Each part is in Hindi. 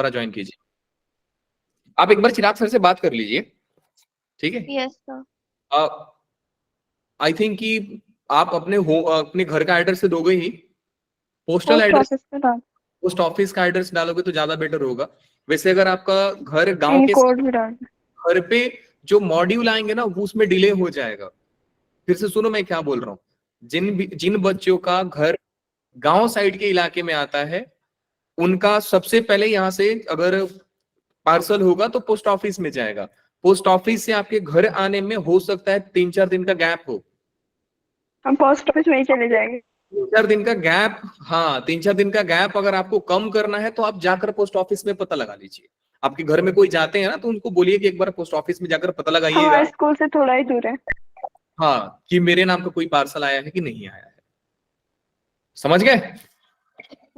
ज्वाइन कीजिए। आप एक बार चिराग सर से बात कर लीजिए, ठीक है? Yes sir. आई थिंक कि आप अपने घर का एड्रेस से दोगे ही, पोस्टल पोस्ट एड्रेस, ऑफिस पे डाल, पोस्ट ऑफिस का एड्रेस डालोगे तो ज्यादा बेटर होगा। वैसे अगर आपका घर गांव पिन के कोड भी डाल। घर पे जो मॉड्यूल आएंगे ना वो उसमें डिले हो जाएगा। फिर से सुनो मैं क्या बोल रहा हूँ। जिन बच्चों का घर गांव साइड के इलाके में आता है, उनका सबसे पहले यहाँ से अगर पार्सल होगा तो पोस्ट ऑफिस में जाएगा। पोस्ट ऑफिस से आपके घर आने में हो सकता है 3-4 दिन का गैप हो। हम पोस्ट ऑफिस में ही चले जाएंगे। 3-4 दिन का गैप, हाँ 3-4 दिन का गैप अगर आपको कम करना है तो आप जाकर पोस्ट ऑफिस में पता लगा लीजिए। आपके घर में कोई जाते हैं ना तो उनको बोलिए कि एक बार पोस्ट ऑफिस में जाकर पता लगाइएगा, हमारे स्कूल से थोड़ा ही दूर है। हाँ, कि मेरे नाम का कोई पार्सल आया है कि नहीं आया है। समझ गए?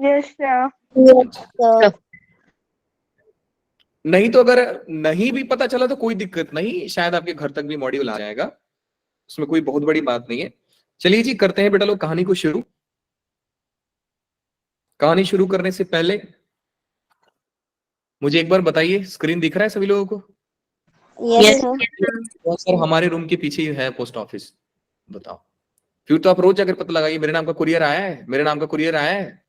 Yes sir. नहीं तो अगर नहीं भी पता चला तो कोई दिक्कत नहीं, शायद आपके घर तक भी मॉड्यूल आ जाएगा, उसमें कोई बहुत बड़ी बात नहीं है। चलिए जी, करते हैं बेटा लोग कहानी को शुरू। कहानी शुरू करने से पहले मुझे एक बार बताइए, स्क्रीन दिख रहा है सभी लोगों को? यस सर हमारे रूम के पीछे ही है पोस्ट ऑफिस। बताओ, फिर तो आप रोज जाकर पता लगाइए मेरे नाम का कुरियर आया है, मेरे नाम का कुरियर आया है।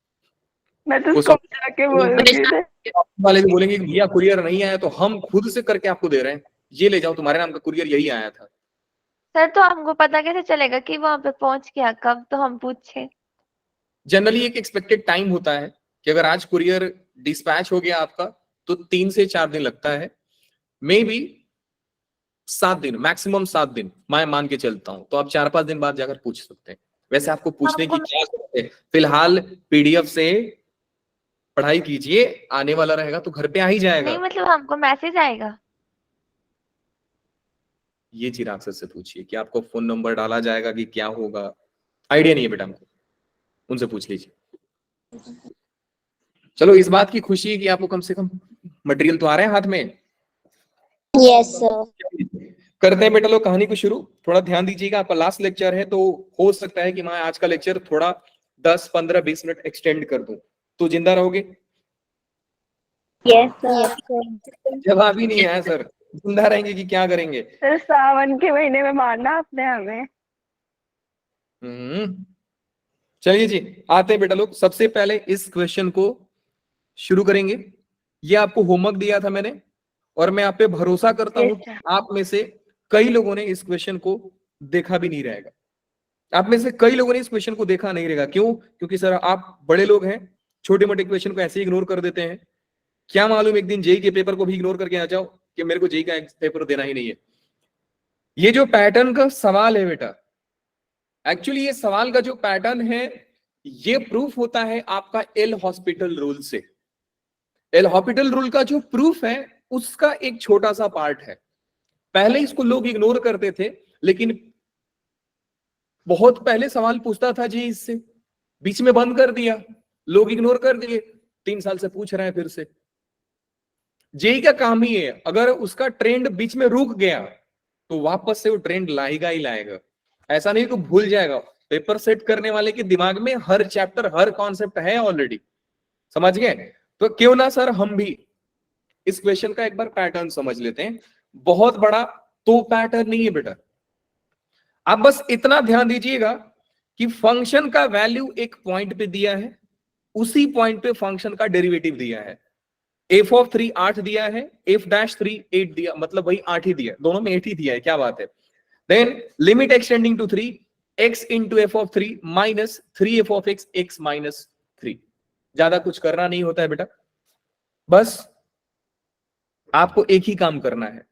मैं तो वो स्कूल जाके बोलूंगी। वाले भी बोलेंगे भैया कुरियर नहीं आया, तो हम खुद से करके आपको दे रहे हैं, ये ले जाओ तुम्हारे नाम का कुरियर यही आया था। सर तो हमको पता कैसे चलेगा कि वहां पे पहुंच गया कब, तो हम पूछे। जनरली एक एक्सपेक्टेड टाइम होता है कि अगर आज कुरियर डिस्पैच हो गया आपका तो 3 से 4 दिन लगता है, मे बी 7 दिन, मैक्सिमम 7 दिन मैं मान के चलता हूं। तो आप 4-5 दिन बाद जाकर पूछ सकते हैं। वैसे आपको पूछने की क्या जरूरत है, फिलहाल पीडीएफ से पढ़ाई कीजिए, आने वाला रहेगा तो घर पे आ ही जाएगा। नहीं मतलब हमको मैसेज आएगा। ये चिराग सर से पूछिए कि आपको फोन नंबर डाला जाएगा कि क्या होगा, आइडिया नहीं है बेटा हमको, उनसे पूछ लीजिए। चलो, इस बात की खुशी है कि आपको कम से कम मटेरियल तो आ रहे हैं हाथ में। Yes sir. करते हैं बेटा लोग कहानी को शुरू। थोड़ा ध्यान दीजिएगा, आपका लास्ट लेक्चर है तो हो सकता है कि मैं आज का लेक्चर थोड़ा 10-15-20 मिनट एक्सटेंड कर दूं, तो जिंदा रहोगे? Yes sir. जवाब ही नहीं आया सर, जिंदा रहेंगे कि क्या करेंगे? सर सावन के महीने में मारना आपने हमें। चलिए जी, आते हैं बेटा लोग। सबसे पहले इस क्वेश्चन को शुरू करेंगे। ये आपको होमवर्क दिया था मैंने, और मैं आप पे भरोसा करता हूं कि आप में से कई लोगों ने इस क्वेश्चन को देखा भी नहीं रहेगा। आप में से कई लोगों ने इस क्वेश्चन को देखा नहीं रहेगा। क्यों? क्योंकि सर आप बड़े लोग हैं, छोटे मोटे क्वेश्चन को ऐसे ही इग्नोर कर देते हैं। क्या मालूम एक दिन जेई के पेपर को भी इग्नोर करके आ जाओ कि मेरे को जेई का पेपर देना ही नहीं है। ये जो पैटर्न का सवाल है बेटा, एक्चुअली ये सवाल का जो पैटर्न है ये प्रूफ होता है आपका एल हॉस्पिटल रूल से। एल हॉस्पिटल रूल का जो प्रूफ है उसका एक छोटा सा पार्ट है। पहले इसको लोग इग्नोर करते थे, लेकिन बहुत पहले सवाल पूछता था जी इससे, बीच में बंद कर दिया, लोग इग्नोर कर दिए, 3 साल से पूछ रहे हैं फिर से। जेई का काम ही है, अगर उसका ट्रेंड बीच में रुक गया तो वापस से वो ट्रेंड लाएगा ही लाएगा। ऐसा नहीं तो भूल जाएगा। पेपर सेट करने वाले के दिमाग में हर चैप्टर, हर कॉन्सेप्ट है ऑलरेडी। समझ गए? तो क्यों ना सर हम भी इस क्वेश्चन का एक बार पैटर्न समझ लेते हैं। बहुत बड़ा तो पैटर्न नहीं है बेटा, आप बस इतना ध्यान दीजिएगा कि फंक्शन का वैल्यू एक पॉइंट पे दिया है, उसी पॉइंट पे फंक्शन का डेरिवेटिव दिया है। एफ ऑफ 3 8 दिया है, एफ डैश 3 8 दिया, मतलब वही 8 ही दिया, दोनों में 8 ही दिया है। क्या बात है? Then limit extending to 3 x into f of 3 minus 3 f of x x minus 3। ज्यादा कुछ करना नहीं होता है बेटा, बस आपको एक ही काम करना है।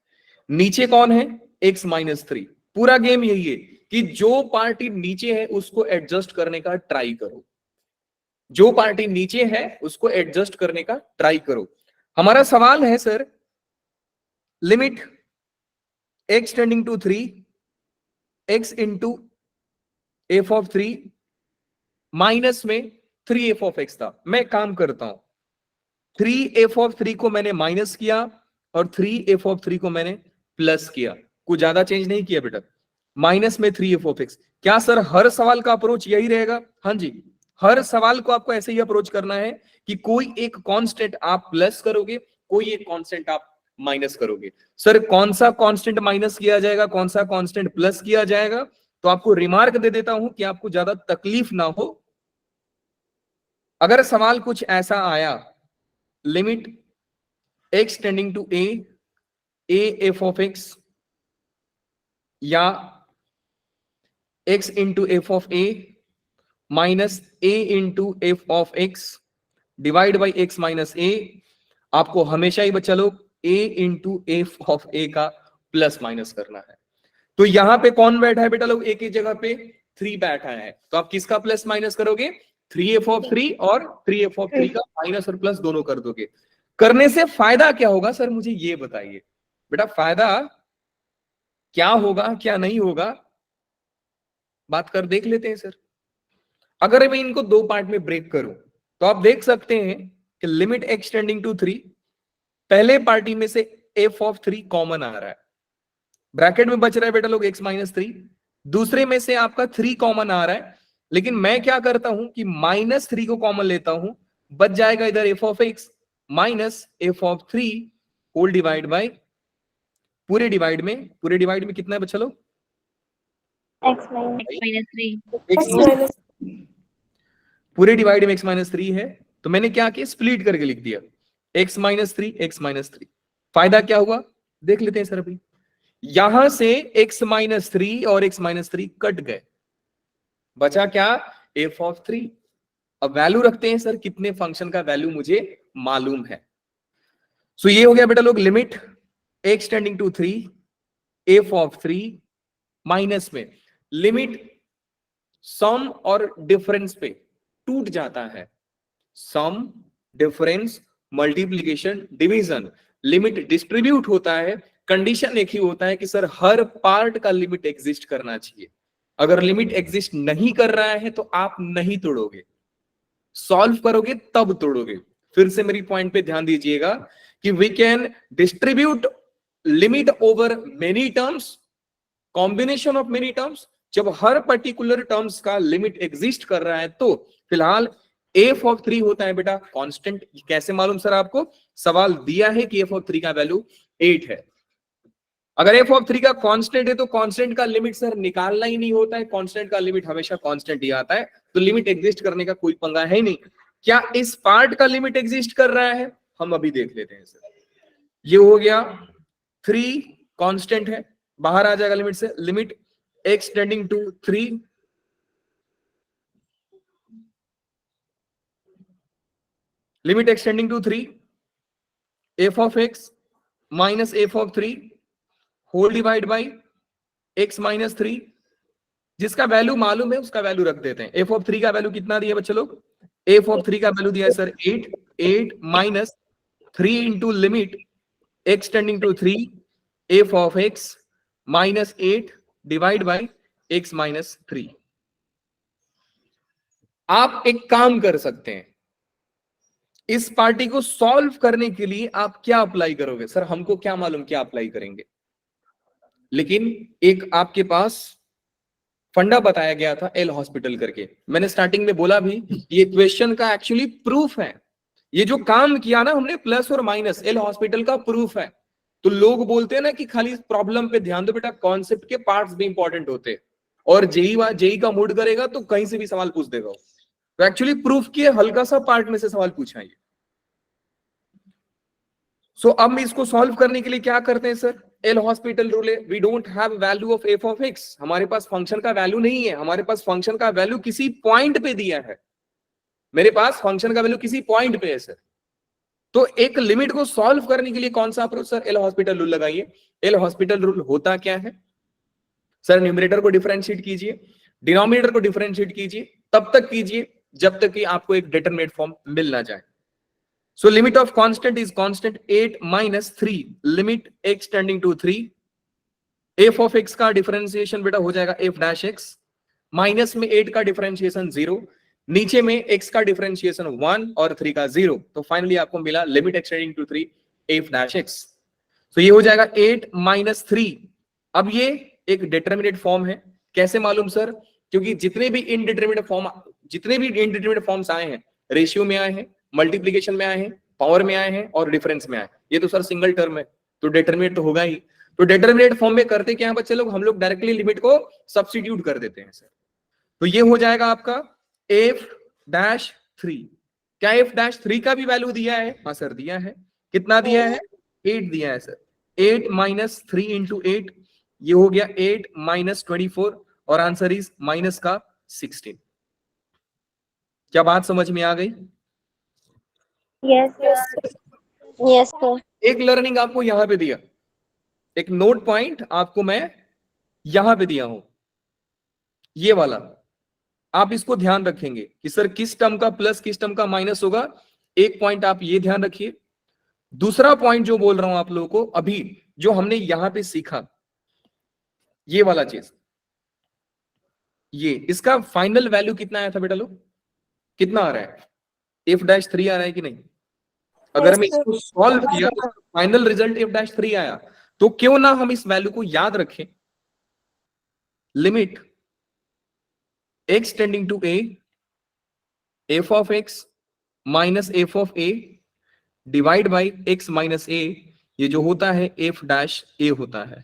नीचे कौन है? x minus 3। पूरा गेम यही है कि जो पार्टी नीचे है उसको एडजस्ट करने का ट्राई करो, जो पार्टी नीचे है उसको एडजस्ट करने का ट्राई करो। हमारा सवाल है sir, limit x tending to 3 x into f of 3 minus में 3 एफ ऑफ x था। मैं काम करता हूं, 3 एफ ऑफ 3 को मैंने माइनस किया और 3 एफ ऑफ 3 को मैंने प्लस किया, कुछ ज्यादा चेंज नहीं किया बेटा। माइनस में 3 एफ ऑफ x। क्या सर हर सवाल का अप्रोच यही रहेगा? हाँ जी, हर सवाल को आपको ऐसे ही अप्रोच करना है कि कोई एक कांस्टेंट आप प्लस करोगे, कोई एक कांस्टेंट आप माइनस करोगे। सर कौन सा कांस्टेंट माइनस किया जाएगा, कौन सा कांस्टेंट प्लस किया जाएगा, तो आपको रिमार्क दे देता हूं कि आपको ज्यादा तकलीफ ना हो। अगर सवाल कुछ ऐसा आया, limit x tending to a f of x या x into f of a minus a into f of x divide by x minus a, आपको हमेशा ही बच्चा लोग a into f of a का प्लस माइनस करना है। तो यहां पे कौन बैठा है बेटा लोग, a की जगह पे 3 बैठा है, तो आप किसका प्लस माइनस करोगे, 3f ऑफ 3 और 3f ऑफ 3 का माइनस और प्लस दोनों कर दोगे। करने से फायदा क्या होगा सर, मुझे ये बताइए बेटा, फायदा क्या होगा क्या नहीं होगा, बात कर देख लेते हैं सर। अगर मैं इनको दो पार्ट में ब्रेक करूं तो आप देख सकते हैं कि लिमिट x टेंडिंग टू 3, पहले पार्टी में से f ऑफ 3 कॉमन आ रहा है, ब्रैकेट में बच रहा है बेटा लोग x माइनस 3, दूसरे में से आपका 3 कॉमन आ रहा है, लेकिन मैं क्या करता हूं कि माइनस 3 को कॉमन लेता हूं, बच जाएगा इधर f of x minus f of 3 whole divide by पूरे डिवाइड में कितना है बच्चा लोग, X minus x पूरे डिवाइड में x माइनस 3 है, तो मैंने क्या किया, स्प्लिट करके लिख दिया x माइनस 3। फायदा क्या हुआ देख लेते हैं सर। अभी यहां से x माइनस 3 और x माइनस 3 कट गए, बचा क्या, f ऑफ 3। अब वैल्यू रखते हैं सर, कितने फंक्शन का वैल्यू मुझे मालूम है। सो ये हो गया बेटा लोग limit x tending to 3 f of 3 minus में लिमिट सम और डिफरेंस पे टूट जाता है, sum difference multiplication division, limit distribute होता है, कंडीशन एक ही होता है कि सर हर पार्ट का लिमिट एग्जिस्ट करना चाहिए। अगर लिमिट एग्जिस्ट नहीं कर रहा है तो आप नहीं तोड़ोगे, सॉल्व करोगे तब तोड़ोगे। फिर से मेरी पॉइंट पे ध्यान दीजिएगा कि we can distribute limit over many terms, combination of many terms, जब हर पर्टिकुलर टर्म्स का लिमिट एग्जिस्ट कर रहा है। तो फिलहाल एफ ऑफ 3 होता है बेटा कांस्टेंट। कैसे मालूम सर आपको, सवाल दिया है कि एफ ऑफ 3 का वैल्यू 8 है। अगर एफ ऑफ 3 का कांस्टेंट है तो कांस्टेंट का लिमिट सर निकालना ही नहीं होता है, कांस्टेंट का लिमिट हमेशा कांस्टेंट ही आता है, तो लिमिट एग्जिस्ट करने का कोई पंगा है नहीं। क्या इस पार्ट का लिमिट एग्जिस्ट कर रहा है, हम अभी देख लेते हैं सर। ये हो गया 3 कांस्टेंट है, बाहर आ जाएगा लिमिट से, limit x tending to 3 limit x tending to 3 f of x minus f of 3 whole divide by x minus 3, जिसका वैल्यू मालूम है उसका वैल्यू रख देते हैं। एफ ऑफ 3 का वैल्यू कितना दिया बच्चे लोग, एफ ऑफ 3 का वैल्यू दिया है sir 8 minus 3 into limit x tending to 3 f of x minus 8 divide by x minus 3। आप एक काम कर सकते हैं, इस पार्टी को सॉल्व करने के लिए आप क्या अप्लाई करोगे, सर हमको क्या मालूम क्या अप्लाई करेंगे, लेकिन एक आपके पास फंडा बताया गया था एल हॉस्पिटल करके, मैंने स्टार्टिंग में बोला भी ये क्वेश्चन का एक्चुअली प्रूफ है। ये जो काम किया ना हमने प्लस और माइनस, एल हॉस्पिटल का प्रूफ है। तो लोग बोलते हैं ना कि खाली प्रॉब्लम पे ध्यान दो बेटा, कॉन्सेप्ट के पार्ट्स भी इंपॉर्टेंट होते हैं, और जेई का मूड करेगा तो कहीं से भी सवाल पूछ देगा। तो एक्चुअली प्रूफ किए हल्का सा पार्ट में से सवाल पूछा है। सो अब हम इसको सॉल्व करने के लिए क्या करते हैं सर, एल हॉस्पिटल रूल है, we don't have value of f of x, हमारे पास फंक्शन का वैल्यू नहीं है, हमारे पास फंक्शन का वैल्यू किसी पॉइंट पे दिया है, मेरे पास फंक्शन का वैल्यू किसी पॉइंट पे है सर। तो एक लिमिट को सॉल्व करने के लिए कौन सा approach sir, L'Hospital rule लगाइए। एल हॉस्पिटल रूल होता क्या है सर, न्यूमरेटर को डिफरेंशिएट कीजिए, डिनोमिनेटर को डिफरेंशिएट कीजिए, तब तक कीजिए जब तक कि आपको एक डिटरमिनेट फॉर्म मिल ना जाए। So limit of constant is constant 8 minus 3 limit x tending to 3 f of x का डिफरेंशिएशन बेटा हो जाएगा f dash x, माइनस में 8 का डिफरेंशिएशन 0, नीचे में x का डिफरेंशिएशन 1 और 3 का 0, तो फाइनली आपको मिला limit x tending to 3 f dash x। तो ये हो जाएगा 8 minus 3। अब ये एक डिटरमिनेट फॉर्म है, कैसे मालूम सर, क्योंकि जितने भी इनडिटरमिनेट फॉर्म जितने भी इंडिटरमिनेट फॉर्म्स आए हैं, रेशियो में आए हैं, मल्टीप्लीकेशन में आए हैं, पावर में आए हैं और डिफरेंस में आए हैं, ये तो सर सिंगल टर्म है, तो डिटरमिनेट तो होगा ही। तो डिटरमिनेट फॉर्म में करते क्या है बच्चे लोग, हम लोग डायरेक्टली लिमिट को सब्स्टिट्यूट कर देते हैं सर। तो ये हो जाएगा आपका f-3। क्या f-3 का भी वैल्यू दिया है? हाँ सर दिया है। कितना दिया है? 8 दिया है सर। 8 माइनस 3 इंटू 8, ये हो गया 8 माइनस 24 और आंसर इज माइनस का 16। क्या बात समझ में आ गई? Yes, yes, sir. एक लर्निंग आपको यहां पे दिया, एक नोट पॉइंट आपको मैं यहां पे दिया हूं, ये वाला आप इसको ध्यान रखेंगे कि सर किस टर्म का प्लस किस टर्म का माइनस होगा। एक पॉइंट आप ये ध्यान रखिए। दूसरा पॉइंट जो बोल रहा हूं आप लोगों को अभी, जो हमने यहां पे सीखा, ये वाला चीज, ये इसका फाइनल वैल्यू कितना आया था बेटा लोग? कितना आ रहा है? f-3 आ रहा है कि नहीं? अगर मैं इसको सॉल्व किया तो फाइनल रिजल्ट f-3 आया, तो क्यों ना हम इस वैल्यू को याद रखें। Limit x tending to a, f of x minus f of a divide by x minus a, ये जो होता है f-a होता है।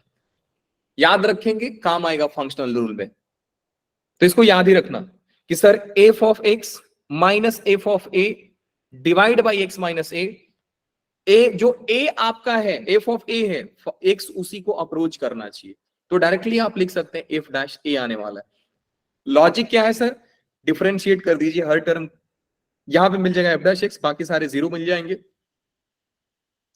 याद रखेंगे, काम आएगा फंक्शनल रूल में। तो इसको याद ही रखना कि sir f of x minus f of a divide by x minus a, जो a आपका है f of a है, x उसी को अप्रोच करना चाहिए, तो डायरेक्टली आप लिख सकते हैं f-a आने वाला है। लॉजिक क्या है सर? डिफरेंशिएट कर दीजिए, हर टर्म यहां पे मिल जाएगा f-x, बाकी सारे 0 मिल जाएंगे,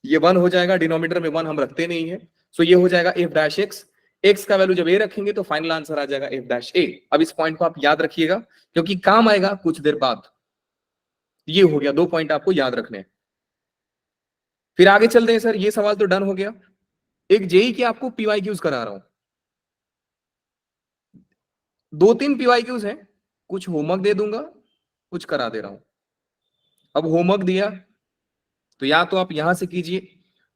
ये 1 हो जाएगा, डिनोमिनेटर में 1 हम रखते नहीं है, सो ये हो जाएगा f-x। x का वैल्यू जब a रखेंगे तो फाइनल आंसर आ जाएगा f-a। अब इस पॉइंट को आप याद रखिएगा क्योंकि काम आएगा कुछ देर बाद। ये हो गया, 2 पॉइंट आपको याद रखने हैं। फिर आगे चलते हैं सर, ये सवाल तो डन हो गया। एक जेई के आपको PYQs करा रहा हूं, 2-3 PYQs हैं, कुछ होमवर्क दे दूंगा, कुछ करा दे रहा हूं। अब होमवर्क दिया तो या तो आप यहां से कीजिए,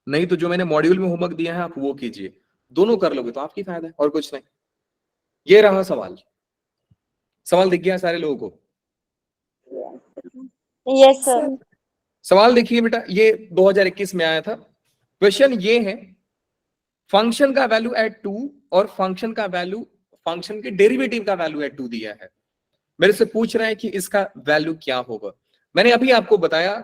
नहीं तो जो मैंने मॉड्यूल में होमवर्क दिया है आप वो कीजिए, दोनों कर लोगे तो आपकी फायदा है और कुछ नहीं। ये रहा सवाल। सवाल दिख गया सारे लोगों को? Yes, sir. सवाल देखिए बेटा, ये 2021 में आया था। क्वेश्चन ये है, फंक्शन का वैल्यू एट 2 और फंक्शन का वैल्यू, फंक्शन के डेरिवेटिव का वैल्यू एट 2 दिया है। मेरे से पूछ रहे हैं कि इसका वैल्यू क्या होगा। मैंने अभी आपको बताया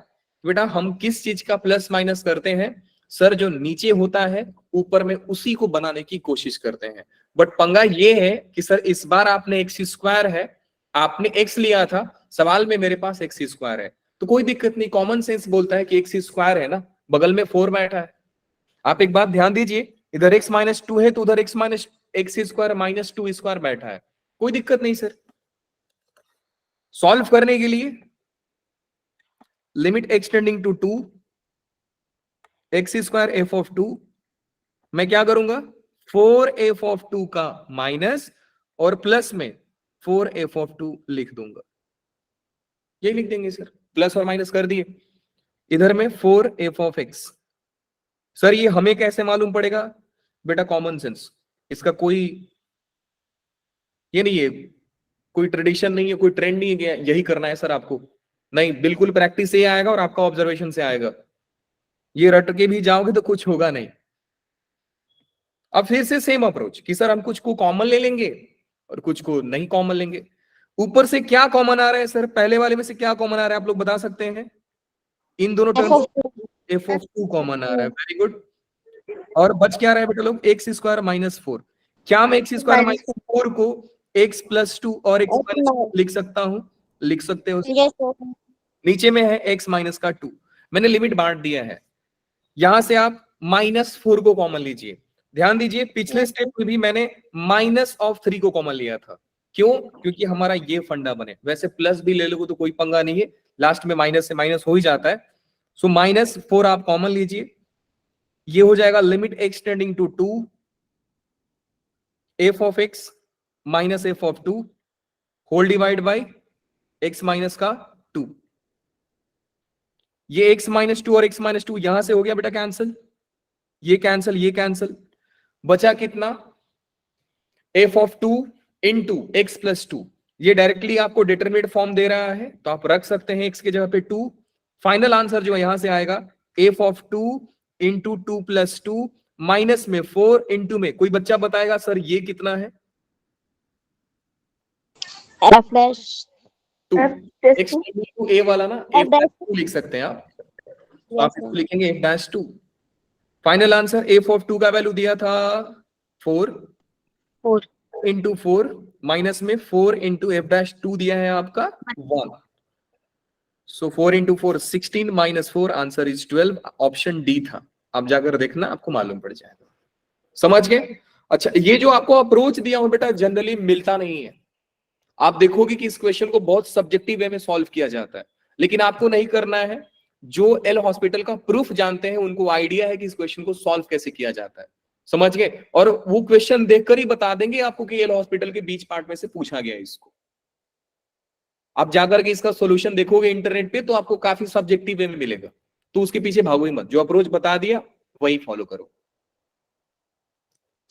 बेटा, हम किस चीज का प्लस माइनस करते हैं सर, जो नीचे होता है ऊपर में उसी को बनाने की कोशिश करते हैं। बट पंगा ये है कि सर इस बार आपने एक्स स्क्वायर है, आपने एक्स लिया था, सवाल में मेरे पास एक्स स्क्वायर है, तो कोई दिक्कत नहीं, कॉमन सेंस बोलता है कि एक्स स्क्वायर है ना, बगल में 4 बैठा है। आप एक बात ध्यान दीजिए, इधर x माइनस 2 है तो उधर x minus x square minus 2 square बैठा है, कोई दिक्कत नहीं सर। सॉल्व करने के लिए limit x tending to 2 x square f of 2, मैं क्या करूंगा 4f ऑफ 2 का माइनस और प्लस में 4f ऑफ 2 लिख दूंगा, ये लिख देंगे सर, प्लस और माइनस कर दिए, इधर में 4f ऑफ x। सर ये हमें कैसे मालूम पड़ेगा बेटा? कॉमन सेंस, इसका कोई ये नहीं है, कोई ट्रेडिशन नहीं है, कोई ट्रेंड नहीं है कि यही करना है सर आपको, नहीं, बिल्कुल प्रैक्टिस से आएगा और आपका ऑब्जर्वेशन से आएगा। ये रट के भी जाओगे तो कुछ होगा नहीं। अब फिर से सेम अप्रोच कि सर हम कुछ को कॉमन ले लेंगे और कुछ को नहीं कॉमन लेंगे। ऊपर से क्या कॉमन आ रहा है सर? पहले वाले में से क्या कॉमन आ रहा है आप लोग बता सकते हैं? इन दोनों टर्म f of 2 कॉमन आ रहा है, वेरी गुड। और बच क्या रहा है बेटा लोग? X square minus 4। क्या मैं एक्स स्क्वायर माइनस 4 को x प्लस 2 और x माइनस 2 लिख सकता हूं? लिख सकते हो। Yes, sir. नीचे में है x माइनस का 2, मैंने लिमिट बांट दिया है, यहां से आप -4 को कॉमन लीजिए। ध्यान दीजिए, पिछले स्टेप में भी मैंने माइनस ऑफ 3 को कॉमन लिया था, क्यों? क्योंकि हमारा ये फंडा बने। वैसे प्लस भी ले लोगे तो कोई पंगा नहीं है, लास्ट में माइनस से माइनस हो ही जाता है। सो -4 आप कॉमन लीजिए, ये हो जाएगा limit x tending to 2 f of x minus f of 2 whole divide by x minus का 2। ये x माइनस 2 और x माइनस 2 यहां से हो गया बेटा कैंसिल, ये कैंसिल, ये कैंसिल, बचा कितना? f of 2 into x plus 2, ये डायरेक्टली आपको डिटरमिनेट फॉर्म दे रहा है, तो आप रख सकते हैं x की जगह पे 2। फाइनल आंसर जो यहां से आएगा f of 2 into 2 plus 2 minus में 4 इंटू में, कोई बच्चा बताएगा सर ये कितना है? F dash 2। F x into a वाला ना, a F dash 2 लिख सकते हैं आप, तो yes आप इसको लिखेंगे f dash 2। Final answer f of 2 का वैल्यू दिया था 4 4 इंटू 4 माइनस में 4 इंटू एफ डैश 2 दिया है आपका 1। सो 4 into 4 16 minus 4 answer is 12। Option D था, आप जाकर देखना आपको मालूम पड़ जाएगा। समझ गए? अच्छा, ये जो आपको अप्रोच दिया हूं बेटा जनरली मिलता नहीं है। आप देखोगे कि इस क्वेश्चन को बहुत सब्जेक्टिव वे में सॉल्व किया जाता है, लेकिन आपको नहीं करना है। जो एल हॉस्पिटल का प्रूफ जानते हैं उनको आइडिया है कि इस क्वेश्चन को सॉल्व कैसे किया जाता है। समझ गए? और वो क्वेश्चन देखकर ही बता देंगे आपको कि एल हॉस्पिटल के बीच पार्ट में से पूछा गया है इसको। आप जाकर के इसका सॉल्यूशन देखोगे इंटरनेट पे तो आपको काफी सब्जेक्टिव वे में मिलेगा, तो उसके पीछे भागो ही मत। जो अप्रोच बता दिया वही फॉलो करो।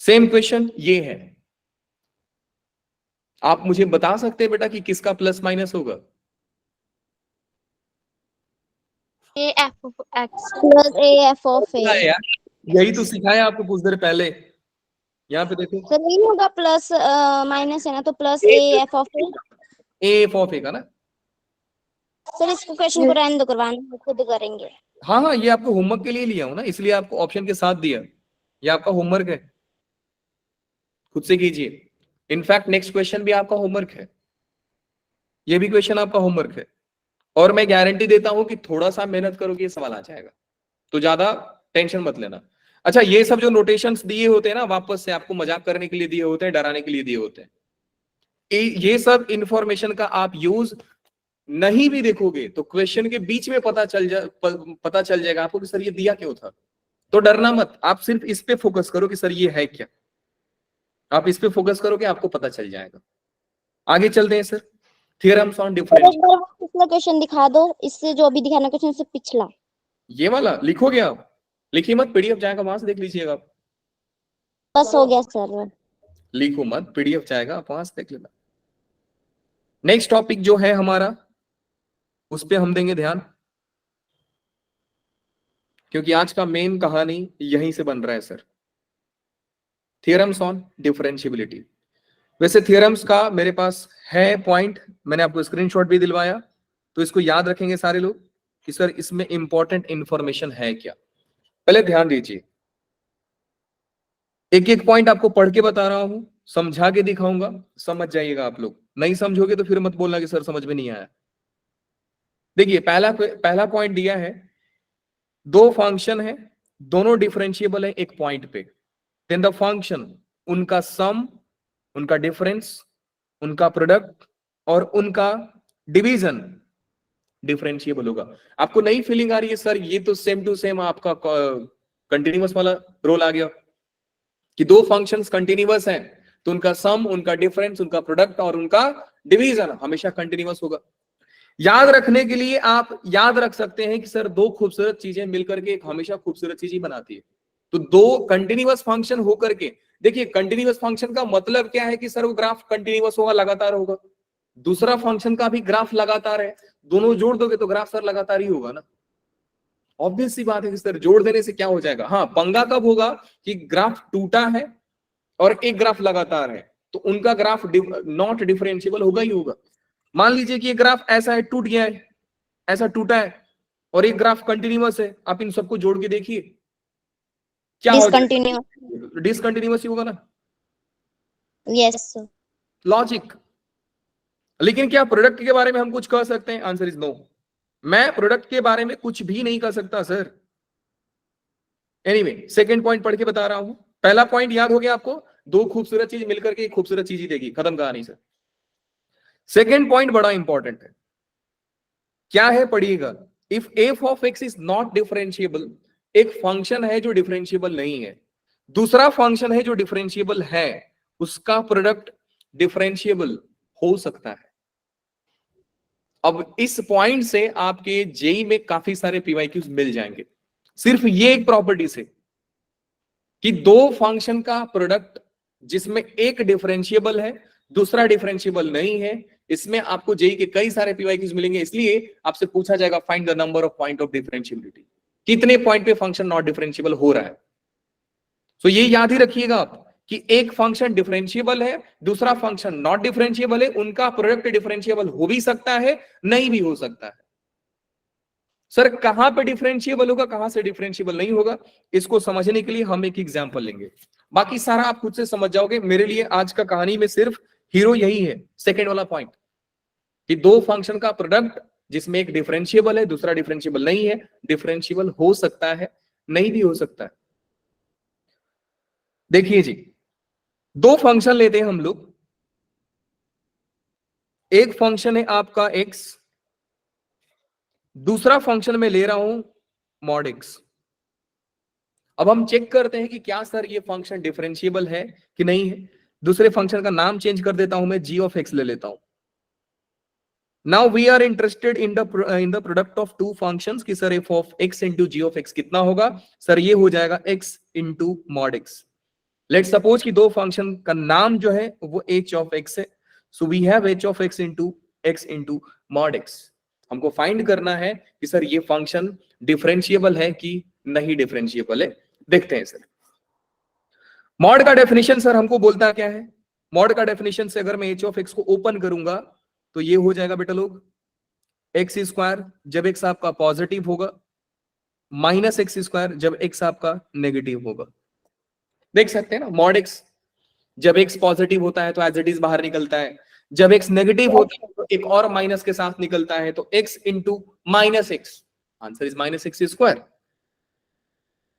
सेम क्वेश्चन ये है, आप मुझे बता सकते हैं बेटा कि किसका प्लस माइनस होगा? A F of X plus A F of A यार यही तो सिखाया आपको कुछ देर पहले। यहाँ पे देखो, सर नहीं होगा, प्लस माइनस है ना, तो plus A F of A। A F of A का ना। सर इसको क्वेश्चन को रहने दो, करवाना खुद करेंगे। हाँ हाँ, ये आपको होमवर्क के लिए लिया हूं ना, इसलिए आपको ऑप्शन के साथ दिया। ये आपका होमवर्क है, खुद से कीजिए। इनफैक्ट नेक्स्ट क्वेश्चन भी आपका होमवर्क है, ये भी क्वेश्चन आपका होमवर्क है। और मैं गारंटी देता हूं कि थोड़ा सा मेहनत करोगे ये सवाल आ जाएगा, तो ज्यादा टेंशन मत लेना। अच्छा, ये सब जो नोटेशंस दिए होते हैं ना, वापस से आपको मजाक करने के लिए दिए होते हैं, डराने के लिए दिए होते हैं। ये सब इंफॉर्मेशन का आप यूज नहीं भी देखोगे तो क्वेश्चन के बीच में पता चल जाएगा आपको कि सर ये दिया क्यों था। तो डरना मत, आप सिर्फ इस पे फोकस करो कि सर ये है क्या। आप इस पे फोकस करोगे आपको पता चल जाएगा। आगे चलते हैं सर, थ्योरम्स ऑन एक डिफरेंशियल। बार वो पिछला क्वेश्चन दिखा दो, इससे जो अभी दिखाना क्वेश्चन से पिछला। ये वाला लिखोगे आप? लिखिए मत, पीडीएफ जाएगा वहां से देख लीजिएगा आप। बस हो गया सर। लिखो मत, पीडीएफ जाएगा आप वहां से देख लेना। नेक्स्ट टॉपिक जो है हमारा, उस पे हम देंगे ध्यान, क्योंकि आज का मेन कहानी यहीं से बन रहा है सर। Theorems on differentiability. वैसे थ्योरम्स का मेरे पास है पॉइंट, मैंने आपको स्क्रीनशॉट भी दिलवाया, तो इसको याद रखेंगे सारे लोग कि सर इसमें इंपॉर्टेंट इंफॉर्मेशन है क्या। पहले ध्यान दीजिए, एक एक पॉइंट आपको पढ़ के बता रहा हूं, समझा के दिखाऊंगा, समझ जाइएगा आप लोग। नहीं समझोगे तो फिर मत बोलना कि सर समझ में नहीं आया। देखिए, पहला पॉइंट दिया है, दो फंक्शन है, दोनों डिफरेंशिएबल है एक पॉइंट पे, देन द फंक्शन, उनका सम, उनका डिफरेंस, उनका प्रोडक्ट और उनका डिवीजन डिफरेंशिएबल होगा। आपको नई फीलिंग आ रही है सर ये तो सेम टू सेम आपका कंटिन्यूअस वाला रोल आ गया कि दो फंक्शंस कंटिन्यूअस हैं तो उनका सम, उनका डिफरेंस, उनका प्रोडक्ट और उनका डिवीजन हमेशा कंटिन्यूअस होगा। याद रखने के लिए आप याद रख सकते हैं कि सर दो खूबसूरत चीजें मिलकर के एक हमेशा खूबसूरत चीज ही बनाती है। तो दो कंटिन्यूअस फंक्शन होकर के, देखिए कंटिन्यूअस फंक्शन का मतलब क्या है कि सर वो ग्राफ कंटिन्यूअस होगा, लगातार होगा। दूसरा फंक्शन का भी ग्राफ लगातार है, दोनों जोड़ दोगे तो ग्राफ सर लगातार ही होगा ना। ऑब्वियस सी बात है कि सर जोड़ देने से क्या हो जाएगा। हाँ, पंगा कब होगा कि ग्राफ टूटा है और एक ग्राफ लगातार है, तो उनका ग्राफ नॉट डिफरेंशिएबल होगा ही होगा। मान लीजिए कि एक ग्राफ ऐसा है, टूट गया है, ऐसा टूटा है, और एक ग्राफ कंटिन्यूअस है, आप इन सबको जोड़ के देखिए क्या हो जाएगा, डिसकंटिन्यूअस ही होगा ना। Yes logic. लेकिन क्या प्रोडक्ट के बारे में हम कुछ कह सकते हैं? Answer is no. मैं प्रोडक्ट के बारे में कुछ भी नहीं कर सकता सर। एनीवे, सेकंड पॉइंट पढ़ के बता रहा हूं। पहला पॉइंट याद हो गया आपको, दो खूबसूरत चीज मिलकर के एक खूबसूरत चीज ही देगी, खत्म कहानी सर। सेकंड पॉइंट बड़ा इंपॉर्टेंट है, क्या है पढ़िएगा। If F of x is not differentiable, एक फंक्शन है जो डिफरेंशिएबल नहीं है, दूसरा फंक्शन है जो डिफरेंशिएबल है, उसका प्रोडक्ट डिफरेंशिएबल हो सकता है। अब इस पॉइंट से आपके जेई में काफी सारे पीवाईक्यूज मिल जाएंगे, सिर्फ ये एक प्रॉपर्टी से कि दो फंक्शन का प्रोडक्ट जिसमें एक डिफरेंशिएबल है दूसरा डिफरेंशिएबल नहीं है, इसमें आपको जेई के कई सारे पीवाईक्यूज मिलेंगे, इसलिए आपसे पूछा जाएगा find the number of point of differentiability, कितने पॉइंट पे फंक्शन नॉट डिफरेंशिएबल हो रहा है। तो ये याद ही रखिएगा आप कि एक फंक्शन डिफरेंशिएबल है, दूसरा फंक्शन नॉट डिफरेंशिएबल है, उनका प्रोडक्ट डिफरेंशिएबल हो भी सकता है, नहीं भी हो सकता है। सर कहां पे डिफरेंशिएबल होगा, कहां से डिफरेंशिएबल नहीं होगा, इसको समझने के लिए हम एक एग्जांपल लेंगे, बाकी सारा आप खुद से समझ जाओगे। मेरे लिए आज का कहानी में सिर्फ हीरो यही है, सेकेंड वाला पॉइंट, कि दो फंक्शन का प्रोडक्ट जिसमें एक डिफरेंशिएबल है, दूसरा डिफरेंशिएबल नहीं है, डिफरेंशिएबल हो सकता है, नहीं भी हो सकता है। देखिए जी, दो फंक्शन लेते हैं हम लोग, एक फंक्शन है आपका x, दूसरा फंक्शन में ले रहा हूं मॉड x। अब हम चेक करते हैं कि क्या सर ये फंक्शन डिफरेंशिएबल है कि नहीं है। दूसरे फंक्शन का नाम चेंज कर देता हूं, मैं g ऑफ x ले लेता हूं। Now we are interested in the product of two functions कि sir f of x into g of x कितना होगा। सर ये हो जाएगा x into mod x। Let's suppose कि दो फंक्शन का नाम जो है वो h ऑफ x है, so we have h of x into mod x। हमको फाइंड करना है कि सर ये फंक्शन डिफरेंशिएबल है कि नहीं डिफरेंशिएबल है। देखते हैं सर, मॉड का डेफिनेशन सर हमको बोलता क्या है। मॉड का डेफिनेशन से अगर मैं h ऑफ x को ओपन करूंगा तो ये हो जाएगा बेटा लोग x स्क्वायर जब x आपका पॉजिटिव होगा, माइनस x स्क्वायर जब x आपका नेगेटिव होगा। देख सकते हैं ना, मॉड x जब x पॉजिटिव होता है तो एज इट इज बाहर निकलता है, जब x नेगेटिव होता है तो एक और माइनस के साथ निकलता है, तो x into minus x, answer is minus x square.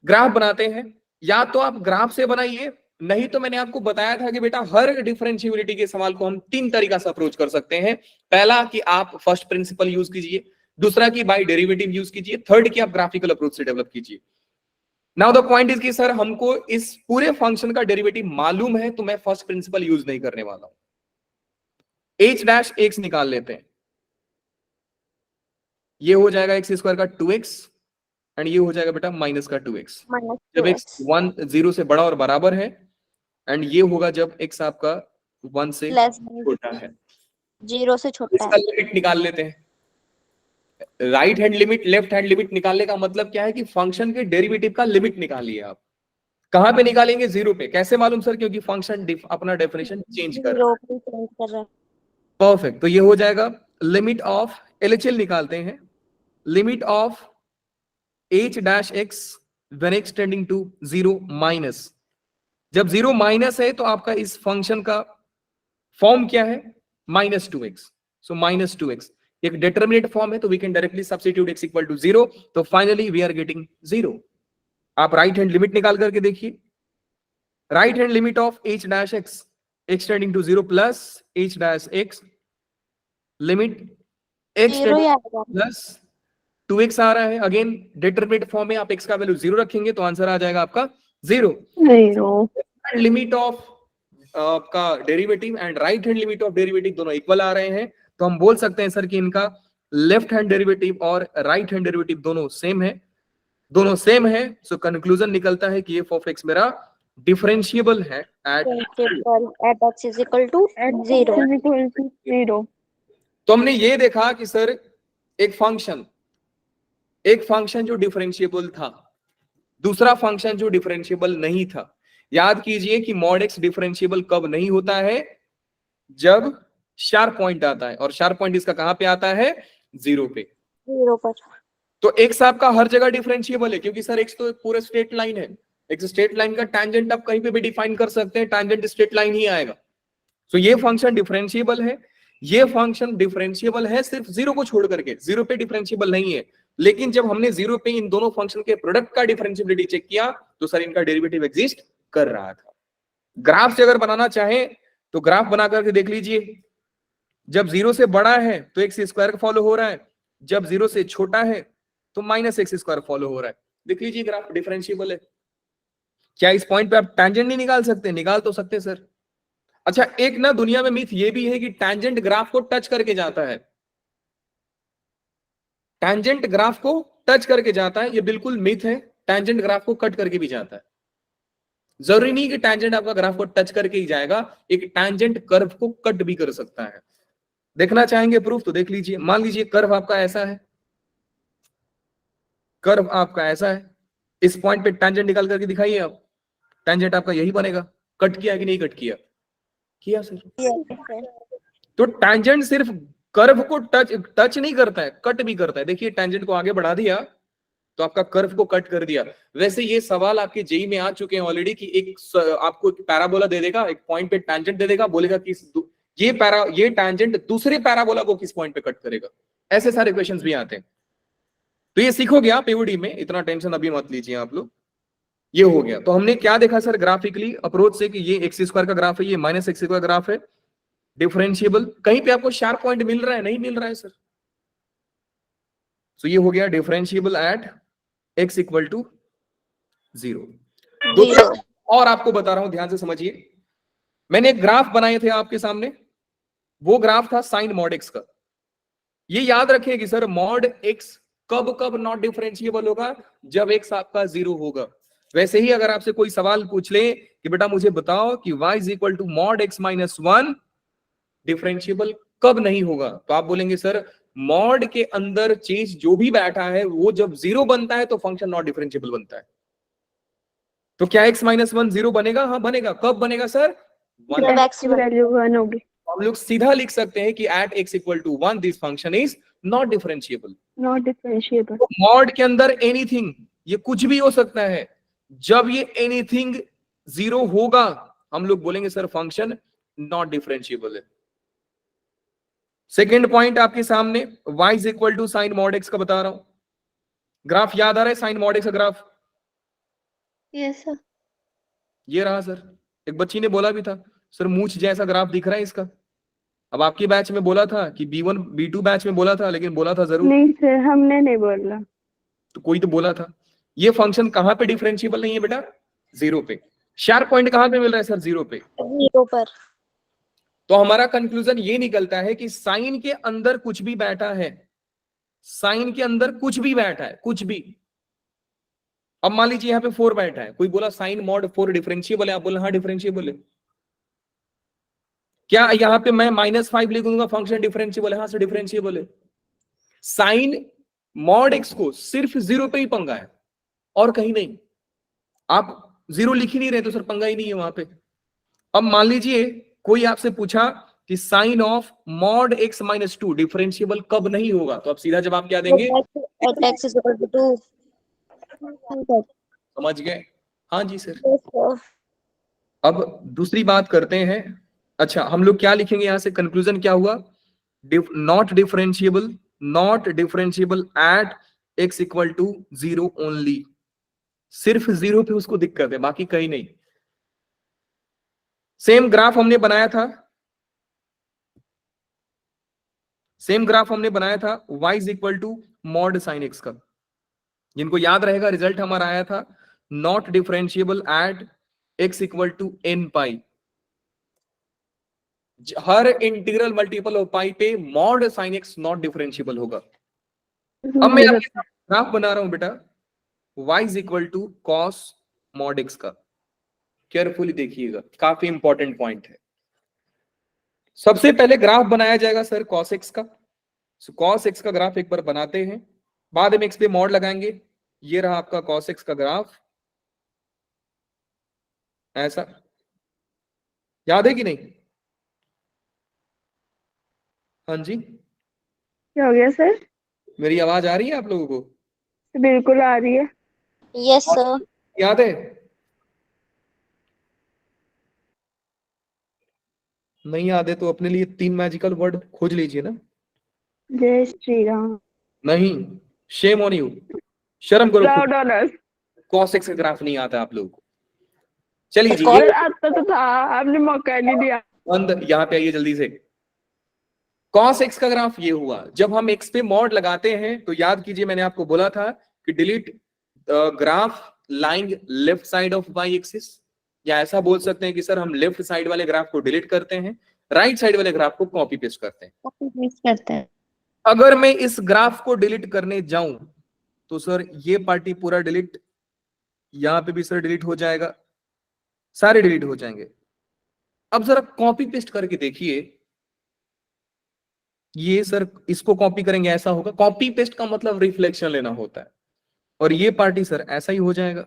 Graph बनाते हैं, या तो आप ग्राफ से बनाइए, नहीं तो मैंने आपको बताया था कि बेटा हर डिफरेंशिएबिलिटी के सवाल को हम तीन तरीका से अप्रोच कर सकते हैं। पहला कि आप फर्स्ट प्रिंसिपल यूज कीजिए, दूसरा कि बाय डेरिवेटिव यूज कीजिए, थर्ड कि आप ग्राफिकल अप्रोच से डेवलप कीजिए। नाउ द पॉइंट इज कि सर हमको इस पूरे फंक्शन का डेरिवेटिव मालूम है, तो मैं फर्स्ट प्रिंसिपल यूज नहीं करने वाला हूं। h डैश x निकाल लेते हैं, ये हो जाएगा x स्क्वायर का 2x एंड ये हो जाएगा बेटा माइनस का 2x जब x 1 0 से बड़ा और बराबर है, एंड ये होगा जब x आपका 1 से छोटा है, 0 से छोटा इसका लिमिट निकाल लेते हैं। Right hand limit, left hand limit निकालने का मतलब क्या है कि फंक्शन के डेरिवेटिव का लिमिट निकालिए। आप कहां पे निकालेंगे, 0 पे। कैसे मालूम सर, क्योंकि फंक्शन अपना डेफिनेशन चेंज कर रहा है। परफेक्ट, तो ये हो जाएगा लिमिट ऑफ एलएचएल निकालते हैं, limit of h dash x when x tending to 0 minus, जब 0 माइनस है तो आपका इस फंक्शन का फॉर्म क्या है, minus 2x, so minus 2x एक डिटरमिनेट फॉर्म है, तो we can directly substitute x equal to 0, तो फाइनली वी आर गेटिंग 0। आप राइट हैंड लिमिट निकाल करके देखिए, right hand limit of h dash x tending to 0 plus h dash x limit x plus 2x आ रहा है, अगेन डिटरमिनेट फॉर्म में आप x का वैल्यू 0 रखेंगे तो आंसर आ जाएगा आपका 0। लिमिट ऑफ आपका derivative and right hand limit of derivative दोनों इक्वल आ रहे हैं, तो हम बोल सकते हैं सर कि इनका लेफ्ट हैंड डेरिवेटिव और राइट हैंड डेरिवेटिव दोनों सेम है, दोनों सेम है। सो कंक्लूजन निकलता है कि f ऑफ x मेरा डिफरेंशिएबल है at x is equal to 0। तो हमने ये देखा कि सर एक फंक्शन जो डिफरेंशिएबल था, दूसरा फंक्शन जो डिफरेंशिएबल नहीं था। याद कीजिए कि मॉड x डिफरेंशिएबल कब नहीं होता है, जब शार्प पॉइंट आता है, और शार्प पॉइंट इसका कहां पे आता है, 0 पे, 0 पर। तो x आपका हर जगह डिफरेंशिएबल है, क्योंकि सर x तो पूरे स्ट्रेट लाइन है, एक स्ट्रेट लाइन का टैंजेंट आप कहीं पे भी डिफाइन कर सकते हैं, टैंजेंट स्ट्रेट लाइन ही आएगा। तो ये फंक्शन डिफरेंशिएबल है, ये फंक्शन डिफरेंशिएबल है सिर्फ 0 को छोड़ करके, 0 पे डिफरेंशिएबल नहीं है। लेकिन जब हमने 0 पे इन दोनों फंक्शन के प्रोडक्ट का डिफरेंशिएबिलिटी चेक किया तो सर इनका डेरिवेटिव एग्जिस्ट कर रहा था। ग्राफ से अगर बनाना चाहे तो ग्राफ बना करके देख लीजिए, जब 0 से बड़ा है तो x स्क्वायर फॉलो हो रहा है, जब 0 से छोटा है तो माइनस एक्स स्क्वायर फॉलो हो रहा है। देख लीजिए ग्राफ डिफरेंशिएबल है। क्या इस पॉइंट पे आप टैंजेंट नहीं निकाल सकते? निकाल तो सकते सर। अच्छा, एक ना दुनिया में मिथ ये भी है कि टैंजेंट ग्राफ को टच करके जाता है, टैंजेंट ग्राफ को टच करके जाता है, ये बिल्कुल मिथ है। टैंजेंट ग्राफ को कट करके भी जाता है। जरूरी नहीं कि टैंजेंट आपका ग्राफ को टच करके ही जाएगा, एक टैंजेंट कर्व को कट भी कर सकता है। देखना चाहेंगे प्रूफ तो देख लीजिए। मान लीजिए कर्व आपका ऐसा है, कर्व आपका ऐसा है, इस पॉइंट पे टेंजेंट निकाल करके दिखाइए आप। टेंजेंट आपका यही बनेगा। कट किया कि नहीं कट किया? किया सर। Yes, sir. तो टेंजेंट सिर्फ कर्व को टच नहीं करता है, कट भी करता है। देखिए टेंजेंट को आगे बढ़ा दिया तो आपका कर्व को कट कर दिया। वैसे ये सवाल आपके जेई में आ चुके हैं ऑलरेडी कि आपको एक पैराबोला दे देगा, एक पॉइंट पे टेंजेंट दे देगा, बोलेगा कि ये टेंजेंट दूसरे पैराबोला को किस पॉइंट पे कट करेगा। ऐसे सारे क्वेश्चंस भी आते हैं। तो ये सीखोगे आप एओडी में, इतना टेंशन अभी मत लीजिए आप लोग। ये हो गया। तो हमने क्या देखा सर ग्राफिकली अप्रोच से कि ये एक्स स्क्वायर का ग्राफ है, ये माइनस एक्स का ग्राफ है, डिफरेंशिएबल। कहीं पे आपको शार्प पॉइंट मिल रहा है? नहीं मिल रहा है सर। तो ये हो गया differentiable at x equal to 0। और आपको बता रहा हूं, ध्यान से समझिए। मैंने एक ग्राफ बनाए थे आपके सामने, वो ग्राफ था साइन मॉड एक्स का। ये याद रखिए कि सर मॉड एक्स कब कब नॉट डिफरेंशिएबल होगा? जब एक्स आपका 0 होगा। वैसे ही अगर आपसे कोई सवाल पूछ ले कि बेटा मुझे बताओ कि y is equal to mod x minus 1 differentiable कब नहीं होगा, तो आप बोलेंगे सर मॉड के अंदर चीज जो भी बैठा है वो जब 0 बनता है तो फंक्शन नॉट डिफरेंशिएबल बनता है। तो क्या x माइनस 1 0 बनेगा? हाँ बनेगा। कब बनेगा सर? 1। जब x वैल्यू 1 होगी। हम लोग सीधा लिख सकते हैं कि at x equal to 1 this function is not differentiable. Not differentiable. Mod के अंदर एनीथिंग, ये कुछ भी हो सकता है। जब ये एनीथिंग 0 होगा हम लोग बोलेंगे सर फंक्शन नॉट डिफरेंशिएबल है। सेकेंड पॉइंट आपके सामने y is equal to sine mod x का बता रहा हूं। ग्राफ याद आ रहा है साइन मॉड एक्स का ग्राफ? Yes, sir. ये रहा सर। एक बच्ची ने बोला भी था सर मूंछ जैसा ग्राफ दिख रहा है इसका। अब आपके बैच में बोला था कि B1 B2 बैच में बोला था, लेकिन बोला था जरूर। नहीं सर, हमने नहीं बोला। तो कोई तो बोला था। ये फंक्शन कहां पे डिफरेंशिएबल नहीं है बेटा? 0 पे। शार्प पॉइंट कहां पे मिल रहा है सर? 0 पे। 0 पर। तो हमारा कंक्लूजन ये निकलता है कि साइन के अंदर कुछ भी बैठा है, साइन के अंदर कुछ भी बैठा है, कुछ भी। अब मान लीजिए यहाँ पे 4 बैठा है, कोई बोला साइन मॉड 4 डिफरेंशिएबल है, आप बोले हाँ डिफरेंशिएबल है। क्या यहाँ पे मैं -5 लिख दूंगा फंक्शन डिफरेंशिएबल है? हाँ सर डिफरेंशिएबल है। साइन मॉड एक्स को सिर्फ 0 पे ही पंगा है और कहीं नहीं। आप 0 लिख ही नहीं रहे तो सर पंगा ही नहीं है वहां पे। अब मान लीजिए कोई आपसे पूछा कि sine of mod x minus 2 differentiable कब नहीं होगा, तो आप सीधा जवाब क्या देंगे? At x is equal to 2. समझ गए? हाँ जी सर। Yes, sir. अब दूसरी बात करते हैं। अच्छा हम लोग क्या लिखेंगे यहां से? कंक्लूजन क्या हुआ? Not differentiable, not differentiable at x equal to 0 only. सिर्फ 0 पे उसको दिक्कत है, बाकी कहीं नहीं। सेम ग्राफ हमने बनाया था, सेम ग्राफ हमने बनाया था y is equal to mod sine x का। जिनको याद रहेगा रिजल्ट हमारा आया था not differentiable at x equal to n pi. हर इंटीग्रल मल्टीपल ऑफ पाई पे mod sine x not differentiable होगा। अब मैं ग्राफ बना रहा हूं बेटा y is equal to cos mod x का। केयरफुली देखिएगा, काफी इंपॉर्टेंट पॉइंट है। सबसे पहले ग्राफ बनाया जाएगा सर cos x का। cos x का ग्राफ एक बार बनाते हैं, बाद में x पे मॉड लगाएंगे। ये रहा आपका cos x का ग्राफ, ऐसा। याद है कि नहीं? हाँ जी, क्या हो गया सर? मेरी आवाज आ रही है आप लोगों को? बिल्कुल आ रही है। Yes, sir. याद है? नहीं याद है तो अपने लिए 3 मैजिकल वर्ड खोज लीजिए ना। जय श्री राम। नहीं, शेम ऑन यू, शर्म करो। Proud on us. cos x का ग्राफ नहीं आता आप लोगों को। चलिए जी, कॉल आता तो था, आपने मौका नहीं दिया। बंद। यहाँ पे आइए जल्दी से। cos x का ग्राफ ये हुआ। जब हम x पे मॉड लगाते हैं तो याद कीजिए मैंने आपको बोला था कि delete graph lying left side of y axis, या ऐसा बोल सकते हैं कि सर हम लेफ्ट साइड वाले ग्राफ को डिलीट करते हैं, राइट साइड वाले ग्राफ को कॉपी पेस्ट करते हैं। Copy paste करते हैं। अगर मैं इस ग्राफ को डिलीट करने जाऊं तो सर ये पार्टी पूरा डिलीट, यहां पे भी सर डिलीट हो जाएगा, सारे डिलीट हो जाएंगे। अब जरा कॉपी पेस्ट करके देखिए, ये सर इसको कॉपी करेंगे ऐसा होगा, कॉपी पेस्ट का मतलब रिफ्लेक्शन लेना होता है, और ये पार्टी सर ऐसा ही हो जाएगा।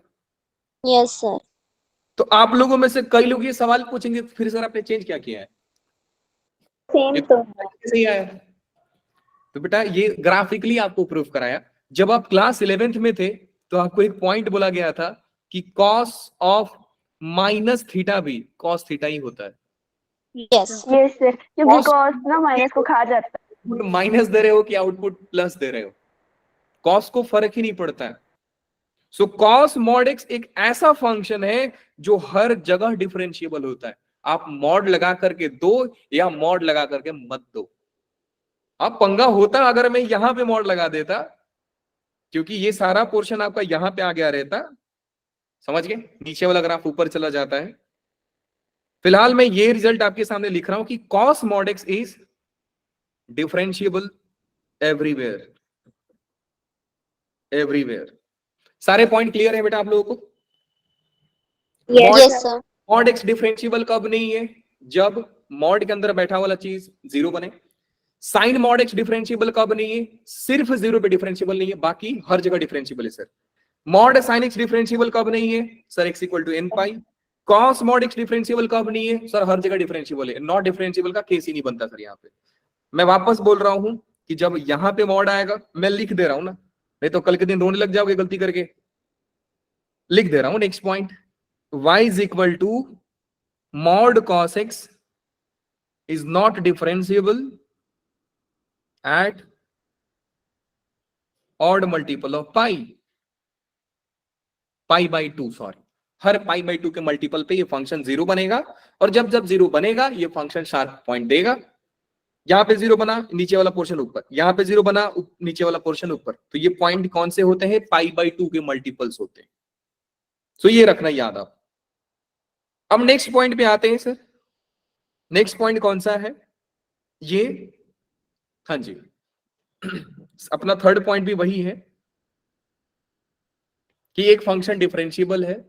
Yes, sir. तो आप लोगों में से कई लोग ये सवाल पूछेंगे फिर सर आपने चेंज क्या किया है, सेम ये तो कैसे ही आया। तो बेटा ये ग्राफिकली आपको प्रूफ कराया। जब आप क्लास 11th में थे तो आपको एक पॉइंट बोला गया था कि कॉस ऑफ माइनस थीटा भी कॉस थीटा ही होता है। Yes. यस सर, क्योंकि Cos- कॉस ना माइनस को खा जाता है। आउटपुट माइनस दे रहे हो कि आउटपुट प्लस दे रहे हो, कॉस को फर्क ही नहीं पड़ता है। सो कॉस मॉड एक्स एक ऐसा फंक्शन है जो हर जगह डिफरेंशिएबल होता है। आप मॉड लगा करके दो या मॉड लगा करके मत दो। अब पंगा होता अगर मैं यहां पे मॉड लगा देता, क्योंकि ये सारा पोर्शन आपका यहां पे आ गया रहता, समझ गए, नीचे वाला ग्राफ ऊपर चला जाता है। फिलहाल मैं ये रिजल्ट आपके सामने लिख रहा हूं कि cos mod x is differentiable everywhere, everywhere. सारे पॉइंट क्लियर है बेटा आप लोगों को? Yes, sir. Mod x differentiable कब नहीं है? जब मॉड के अंदर बैठा वाला चीज जीरो बने। साइन मॉड x डिफरेंशिएबल कब नहीं है? सिर्फ जीरो पे डिफरेंशिएबल नहीं है, बाकी हर जगह डिफरेंशिएबल है sir. Mod sine x differentiable कब नहीं है? Sir x equal to n pi. Cos mod x differentiable कब नहीं है? सर हर जगह डिफरेंशिएबल है, नॉट डिफरेंशिएबल का केस ही नहीं बनता सर। यहाँ पे मैं वापस बोल रहा हूं कि जब यहां पे मॉड आएगा, मैं लिख दे रहा हूं ना, नहीं तो कल के दिन रोने लग जाओगे गलती करके। लिख दे रहा हूं next point, y is equal to mod cos x is not differentiable at odd multiple of pi, pi by 2, sorry, हर पाई बाई 2 के मल्टीपल पे ये फंक्शन जीरो बनेगा, और जब जब जीरो बनेगा ये फंक्शन शार्प पॉइंट देगा। यहां पे जीरो बना, नीचे वाला पोर्शन ऊपर, यहां पे जीरो बना, नीचे वाला पोर्शन ऊपर, तो ये पॉइंट कौन से होते हैं? पाई बाई 2 के मल्टीपल्स होते हैं। सो ये रखना याद आप। अब नेक्स्ट पॉइंट पे आते हैं सर। नेक्स्ट पॉइंट कौन सा है? ये, हाँ जी, अपना थर्ड पॉइंट भी वही है कि एक फंक्शन डिफरेंशिएबल है,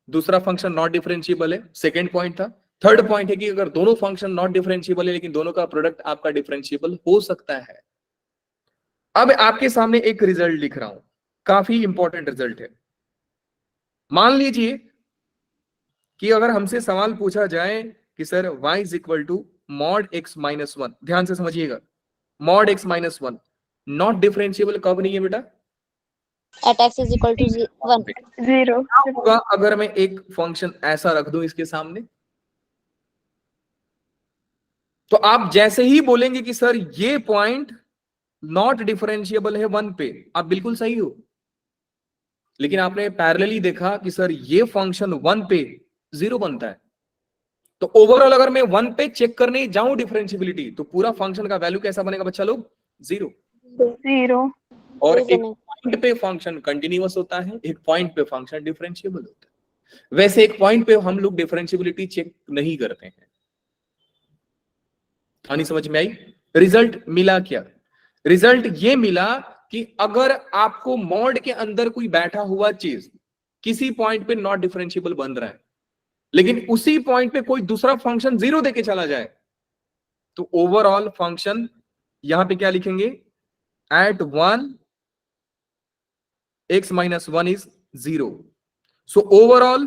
दूसरा फंक्शन नॉट डिफरेंशिएबल है। सेकेंड पॉइंट था। थर्ड पॉइंट है कि अगर दोनों फंक्शन नॉट डिफरेंशिएबल है लेकिन दोनों का प्रोडक्ट आपका डिफरेंशिएबल हो सकता है। अब आपके सामने एक रिजल्ट लिख रहा हूं, काफी इंपॉर्टेंट रिजल्ट है। मान लीजिए कि अगर हमसे सवाल पूछा जाए कि sir y is equal to mod x minus 1, ध्यान से समझिएगा, mod x minus 1 not differentiable कब नहीं है बेटा? At x is equal to 1. Zero. क्या होगा अगर मैं एक फंक्शन ऐसा रख दूं इसके सामने? तो आप जैसे ही बोलेंगे कि सर ये पॉइंट नॉट डिफरेंशिएबल है 1 पे, आप बिल्कुल सही हो, लेकिन आपने पैरेलली देखा कि सर ये फंक्शन 1 पे जीरो बनता है। तो ओवरऑल अगर मैं 1 पे चेक करने जाऊं डिफरेंशिएबिलिटी, तो पूरा फंक्शन का वैल्यू कैसा बनेगा बच्चा लोग? जीरो। जीरो। और जीरो एक नहीं। पॉइंट पे फंक्शन कंटिन्यूअस होता है, एक पॉइंट पे फंक्शन डिफरेंशिएबल होता है। वैसे एक पॉइंट पे हम लोग डिफरेंशिएबिलिटी चेक नहीं करते हैं। कहानी समझ में आई? रिजल्ट मिला क्या? रिजल्ट ये मिला कि अगर आपको मॉड के अंदर कोई बैठा हुआ चीज किसी पॉइंट पे नॉट डिफरेंशिएबल बन रहा है, लेकिन उसी पॉइंट पे कोई दूसरा फंक्शन जीरो देके चला जाए, तो ओवरऑल फंक्शन यहां पे क्या लिखेंगे? At 1 x minus 1 is 0. So overall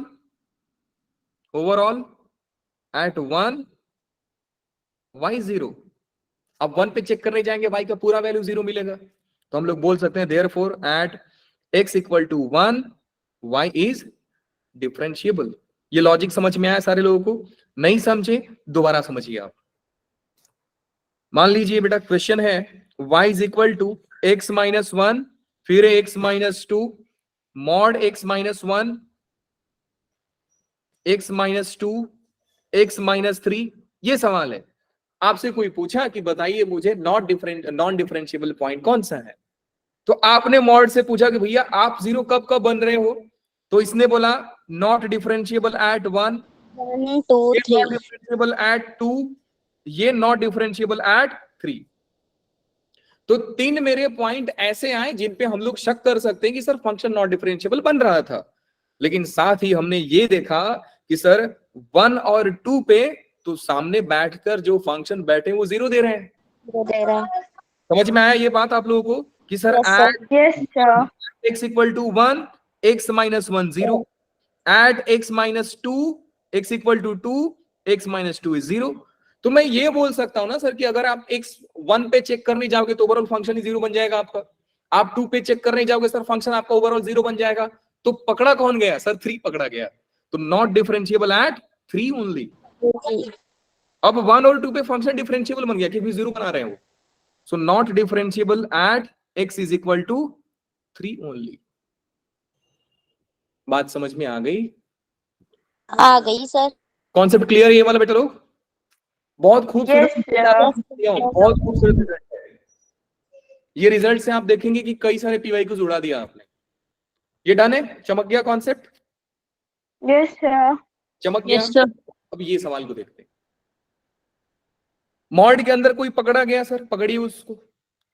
at 1 y 0. अब 1 पे चेक करने जाएंगे, y का पूरा वैल्यू 0 मिलेगा, तो हम लोग बोल सकते हैं therefore at x equal to 1 y is differentiable. ये लॉजिक समझ में आया सारे लोगों को? नहीं समझे दोबारा समझिए आप। मान लीजिए बेटा क्वेश्चन है y is equal to x minus 1 फिर x minus 2 mod x minus 1 x minus 2 x minus 3, ये सवाल है। आपसे कोई पूछा कि बताइए मुझे नॉन डिफरेंशिएबल पॉइंट कौन सा है, तो आपने मॉड से पूछा कि भैया आप जीरो कब कब बन रहे हो, तो इसने बोला not differentiable eight 1, 1, 2, 3. Differentiable eight 2, ये नॉट डिफरेंशिएबल एट 3। तो 3 मेरे पॉइंट ऐसे आए जिन पे हम लोग शक कर सकते हैं कि सर फंक्शन नॉट डिफरेंशिएबल बन रहा था, लेकिन साथ ही हमने ये देखा कि सर 1 और 2 पे तो सामने बैठकर जो फंक्शन बैठे वो जीरो दे रहे हैं। दे रहा है। समझ में आया ये बात आप लोगों को कि sir Yes, sir. Add Yes, sir. x equal to 1, x minus 1 0, add x minus 2, x equal to 2, x minus 2 is 0। तो मैं ये बोल सकता हूं ना सर कि अगर आप x 1 पे चेक करने जाओगे तो ओवरऑल फंक्शन ही 0 बन जाएगा आपका। आप 2 पे चेक करने जाओगे सर फंक्शन आपका ओवरऑल 0 बन जाएगा। तो पकड़ा कौन गया सर? 3 पकड़ा गया। तो नॉट डिफरेंशिएबल एट 3 ओनली। अब 1 और 2 पे फंक्शन डिफरेंशिएबल बन गया क्योंकि 0 बना रहे हैं वो। So not differentiable at x is equal to 3 only. बात समझ में आ गई? आ गई सर। कॉन्सेप्ट क्लियर है ये वाला बेटा लोग? बहुत खूबसूरत Yes, sir. बहुत खूबसूरत रिजल्ट है। ये रिजल्ट से आप देखेंगे कि कई सारे पीवाई को जुड़ा दिया आपने। ये डन है? चमक गया कॉन्सेप्ट? Yes, sir. चमक गया? Yes, sir. अब ये सवाल को देखते हैं। मॉड के अंदर कोई पकड़ा गया सर, पकड़िए उसको।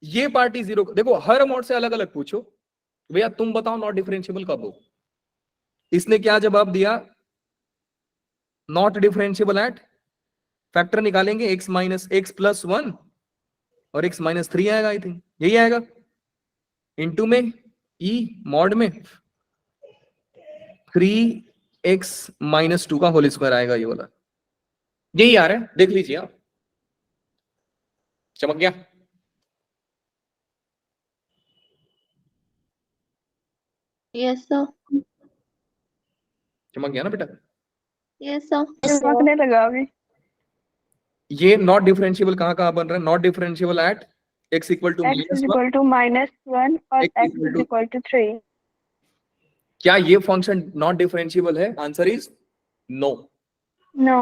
ये पार्टी 0। देखो हर मॉड से अलग अलग पूछो, भैया तुम बताओ नॉट डिफरेंशिएबल कब हो। इसने क्या जवाब दिया? नॉट डिफरेंशिएबल एट, फैक्टर निकालेंगे x माइनस x प्लस 1 और x माइनस 3 आएगा, आई थिंक यही आएगा। इनटू में e मॉड में 3x माइनस 2 का होल स्क्वायर आएगा, ये वाला यही आ रहा है, देख लीजिए आप। चमक गया? Yes, sir. चमक गया ना बेटा? Yes, sir. चमकने लगा अभी। ये नॉट डिफरेंशिएबल कहां बन रहा है? Not differentiable at x equal to X is equal to -1 और X X is equal to 3. क्या ये फंक्शन नॉट डिफरेंशिएबल है? Answer is no. No.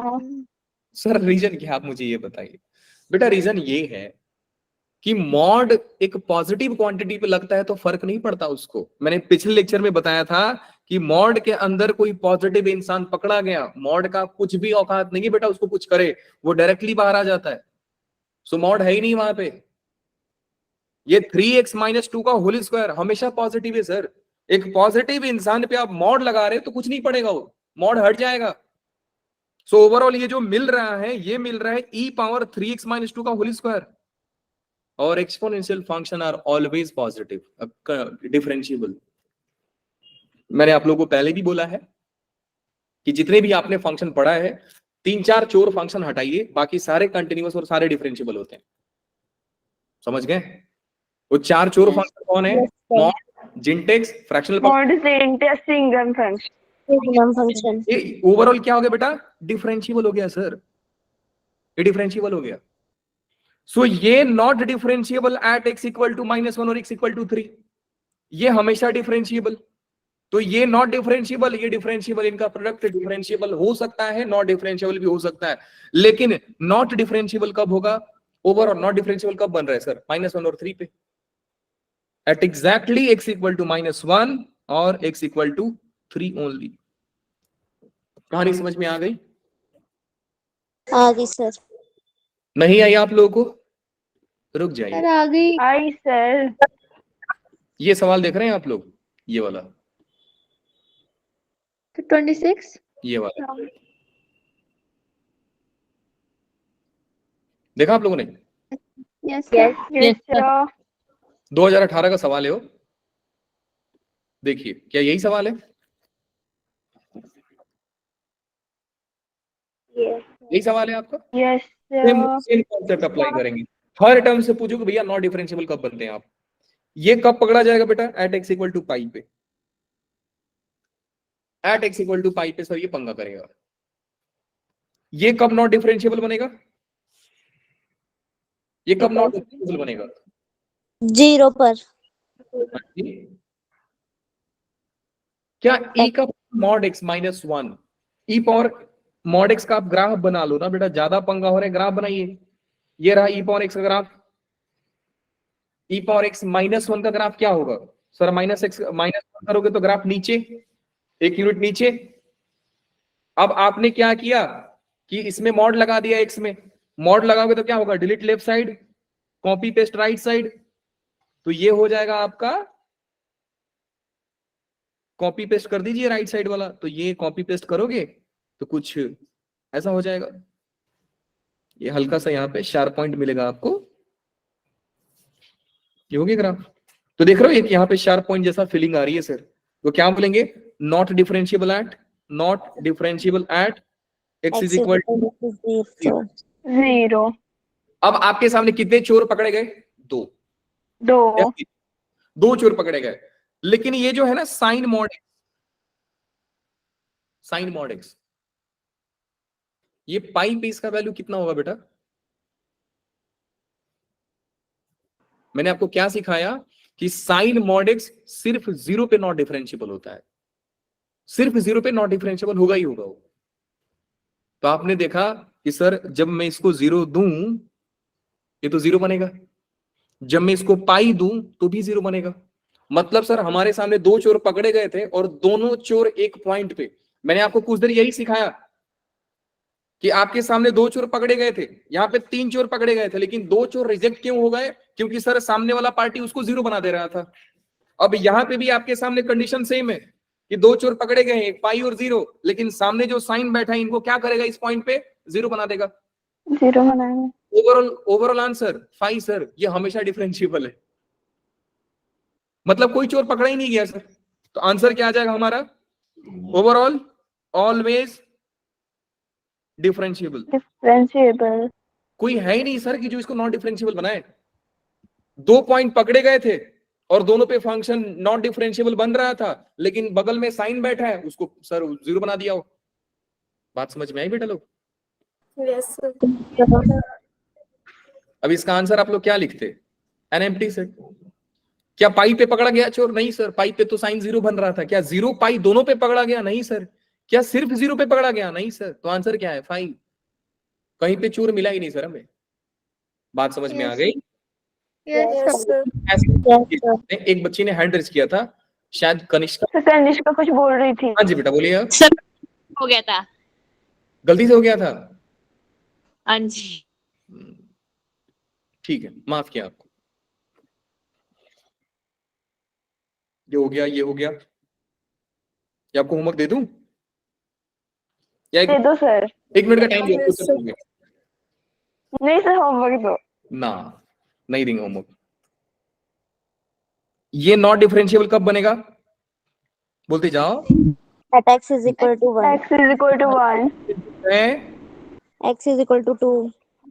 Sir reason क्या, आप मुझे ये बताइए बेटा। रीजन ये है कि मॉड एक पॉजिटिव क्वांटिटी पे लगता है तो फर्क नहीं पड़ता उसको। मैंने पिछले लेक्चर में बताया था कि मॉड के अंदर कोई पॉजिटिव इंसान पकड़ा गया, मॉड का कुछ भी औकात नहीं है बेटा उसको कुछ करे, वो डायरेक्टली बाहर आ जाता है। सो मॉड है ही नहीं वहां पे। ये 3x माइनस 2 का होल स्क्वायर हमेशा पॉजिटिव है सर। एक पॉजिटिव इंसान पे आप मॉड लगा रहे तो कुछ नहीं पड़ेगा, वो मॉड हट जाएगा। सो ओवरऑल ये जो मिल रहा है, ये मिल रहा है e पावर 3x माइनस 2 का होल स्क्वायर। और exponential function are always positive differentiable. मैंने आप लोगों को पहले भी बोला है कि जितने भी आपने फंक्शन पढ़ा है, 3-4 चोर फंक्शन हटाइए, बाकी सारे कंटिन्यूअस और सारे डिफरेंशिएबल होते हैं। समझ गए? वो 4 चोर फंक्शन कौन है? मॉड, जिंटेक्स, fractional Mod is leading to a single function. Function. ये ओवरऑल क्या हो गया बेटा? डिफरेंशिएबल हो गया सर, ये डिफरेंशिएबल हो गया। सो ये not differentiable at x equal to -1 और x इक्वल टू 3, ये हमेशा डिफरेंशिएबल। तो ये नॉट डिफरेंशिएबल, ये डिफरेंशिएबल, इनका प्रोडक्ट डिफरेंशिएबल हो सकता है, नॉट डिफरेंशिएबल भी हो सकता है। लेकिन नॉट डिफरेंशिएबल कब होगा? ओवरऑल नॉट डिफरेंशिएबल कब बन रहा है सर? -1 और 3 पे, at exactly x equal to -1 और x इक्वल टू 3 ओनली। कहानी समझ में आ गई? आ गई सर। नहीं आई आप लोगों को? रुक जाइए, आ गई। Hi, sir. ये सवाल देख रहे हैं आप लोग? ये वाला, तो 26। ये वाला देखा आप लोगों ने? Yes, Yes, sir. 2018 का सवाल है वो। देखिए क्या यही सवाल है? यही सवाल है आपका? Yes, same sir. Same concept apply करेंगे। हर टर्म से पूछो कि भैया नॉट डिफरेंशिएबल कब बनते हैं आप। ये कब पकड़ा जाएगा बेटा? एट x इक्वल टू पाई पे। एट x इक्वल टू पाई पे सर ये पंगा करेगा। ये कब नॉट डिफरेंशिएबल बनेगा? ये कब नॉट डिफरेंशिएबल बनेगा? 0 पर। क्या e का mod x minus 1, e power mod x का आप ग्राफ बना लो ना बेटा, ज्यादा पंगा हो रहा है, ग्राफ बनाइए। ये रहा e पावर x का graph. e power x minus 1 का ग्राफ क्या होगा सर? -1 करोगे तो ग्राफ नीचे, 1 यूनिट नीचे। अब आपने क्या किया कि इसमें मॉड लगा दिया, x में मॉड लगाओगे तो क्या होगा? Delete left side, copy paste right side. तो ये हो जाएगा आपका, कॉपी पेस्ट कर दीजिए राइट साइड वाला, तो ये कॉपी पेस्ट करोगे तो कुछ ऐसा हो जाएगा। ये हल्का सा यहाँ पे शार्प पॉइंट मिलेगा आपको, ये हो गया ग्राफ। तो देख रहे हो एक यहाँ पे शार्प पॉइंट जैसा फीलिंग आ रही है सर, तो क्या बोलेंगे, not differentiable at x is equal to 0. 0. अब आपके सामने कितने चोर पकड़े गए, 2 2. 2 चोर पकड़े गए, लेकिन ये जो है ना साइन मॉड एक्स, ये पाई पे इसका वैल्यू कितना होगा बेटा? मैंने आपको क्या सिखाया कि साइन मॉड एक्स सिर्फ 0 पे नॉट डिफरेंशिएबल होता है, सिर्फ 0 पे नॉट डिफरेंशिएबल होगा ही होगा वो। तो आपने देखा कि सर जब मैं इसको 0 दूं ये तो 0 बनेगा, जब मैं इसको पाई दूं तो भी 0 बनेगा। मतलब सर हमारे सामने 2 चोर पकड़े गए थे और दोनों चोर एक पॉइंट पे, मैंने आपको कुछ देर यही सिखाया कि आपके सामने 2 चोर पकड़े गए थे, यहाँ पे 3 चोर पकड़े गए थे, लेकिन 2 चोर रिजेक्ट क्यों हो गए? क्योंकि सर सामने वाला पार्टी उसको 0 बना दे रहा था। अब यहाँ पे भी आपके सामने कंडीशन सेम है कि 2 चोर पकड़े गए हैं, एक पाई और 0, लेकिन सामने जो साइन बैठा है इनको क्या करेगा, इस पॉइंट पे 0 बना देगा। 0 बनाएंगे. ओवरऑल आंसर 5 सर, ये हमेशा डिफरेंशिएबल है, मतलब कोई चोर पकड़ा ही नहीं गया सर। तो आंसर क्या आ जाएगा हमारा, ओवरऑल ऑलवेज डिफरेंशिएबल। डिफरेंशिएबल. कोई है ही नहीं सर कि जो इसको नॉन डिफरेंशिएबल बनाए। 2 पॉइंट पकड़े गए थे और दोनों पे फंक्शन नॉट डिफरेंशिएबल बन रहा था, लेकिन बगल में साइन बैठा है, उसको सर 0 बना दिया हो। बात समझ में आई बेटा लोग? Yes, sir. अब इसका आंसर आप लोग क्या लिखते, एन एम्प्टी सेट। क्या पाई पे पकड़ा गया चोर? नहीं सर, पाई पे तो साइन 0 बन रहा था। क्या 0 पाई दोनों पे पकड़ा गया? नहीं सर। क्या सिर्फ 0 पे पकड़ा गया? नहीं सर। तो आंसर क्या है, 5। कहीं पे चोर मिला ही नहीं सर हमें। बात समझ में आ गई? Yes, sir. ऐसे एक बच्ची ने हैंड रेज किया था, शायद कनिष्का। तो तनिष्का कुछ बोल रही थी. हाँ जी बेटा बोलिए आप। सर हो गया था। गलती से हो गया था, हाँ जी। ठीक है, माफ किया आपको। ये हो गया, ये हो गया। ये आपको होमवर्क दे दूं या दे दो सर. 1 मिनट का टाइम दो, खुद से करोगे? नहीं सर, होमवर्क दो. ना, नहीं देंगे होमवर्क। ये नॉट डिफरेंशिएबल कब बनेगा, बोलते जाओ। At x is equal to 1. X is equal to 1. X is equal to 2.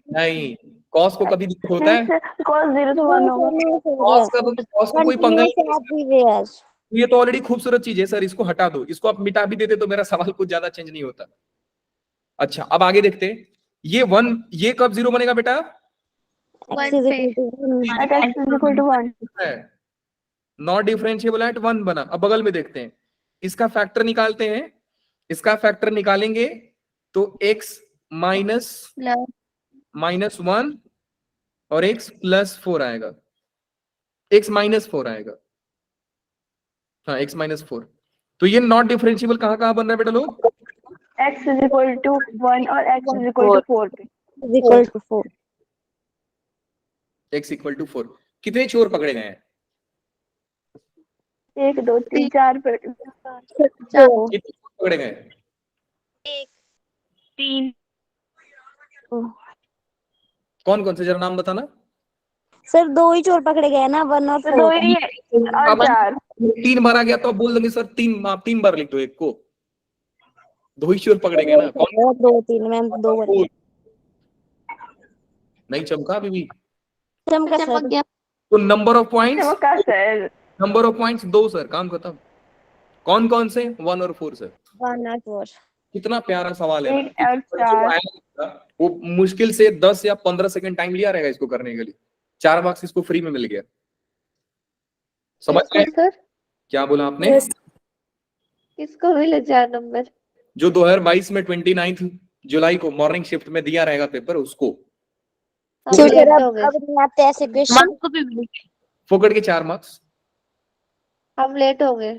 नहीं, कॉस को कभी दिक्कत होता है? Cos 0 to 1 होगा. कॉस का कोई पंगा ही नहीं है। Continuous तो ये तो ऑलरेडी खूबसूरत चीज है सर, इसको हटा दो। इसको आप मिटा भी देते तो मेरा सवाल कुछ ज्यादा चेंज नहीं होता। अच्छा अब आगे देखते हैं, ये 1 ये कब 0 बनेगा बेटा? x is equal to 1. At x is equal to 1. Not differentiable eight 1 बना। अब बगल में देखते हैं, इसका फैक्टर निकालते हैं। इसका फैक्टर निकालेंगे तो x माइनस 1 और x प्लस 4 आएगा, x माइनस 4 आएगा। हाँ x माइनस 4। तो ये नॉट डिफरेंशिएबल कहाँ कहाँ बन रहा है बेटा लोग? X is equal to 1 और x is equal to 4 पे. Is equal to 4. x equal to 4। कितने चोर पकड़े गए हैं? 1 2 3 4 पे. कितने चोर पकड़े गए हैं? 3 कौन कौन से, जरा नाम बताना। सर 2 ही चोर पकड़े गए ना, 1 और तो 4. 2 ही है और अब 4. 3 बार आ गया तो आप बोल देंगे सर 3, आप 3 बार लिख दो, एक को 2 ही चोर पकड़े गए ना। कौन 2 3 मैम 2 बन नहीं चमका अभी भी? चमका सर. तो नंबर ऑफ पॉइंट्स, चमका sir. Number of points 2 sir, काम खत्म। कौन कौन से? 1 और 4 सर। 1 और 4. कितना प्यारा सवाल है। 1 और 4. वो मुश्किल से 10 या 15 सेकंड टाइम लिया रहेगा इसको करने के लिए। 4 मार्क्स इसको फ्री में मिल गया। समझ गए? सर क्या बोला आपने? किसको मिले 4 नंबर? जो 2022 में 29 जुलाई को मॉर्निंग शिफ्ट में दिया रहेगा पेपर, उसको हम क्यों लेट सर हो गए, अब नहीं आते ऐसे क्वेश्चन. मार्क्स को भी मिली। फोकट के 4 मार्क्स। हम लेट हो गए।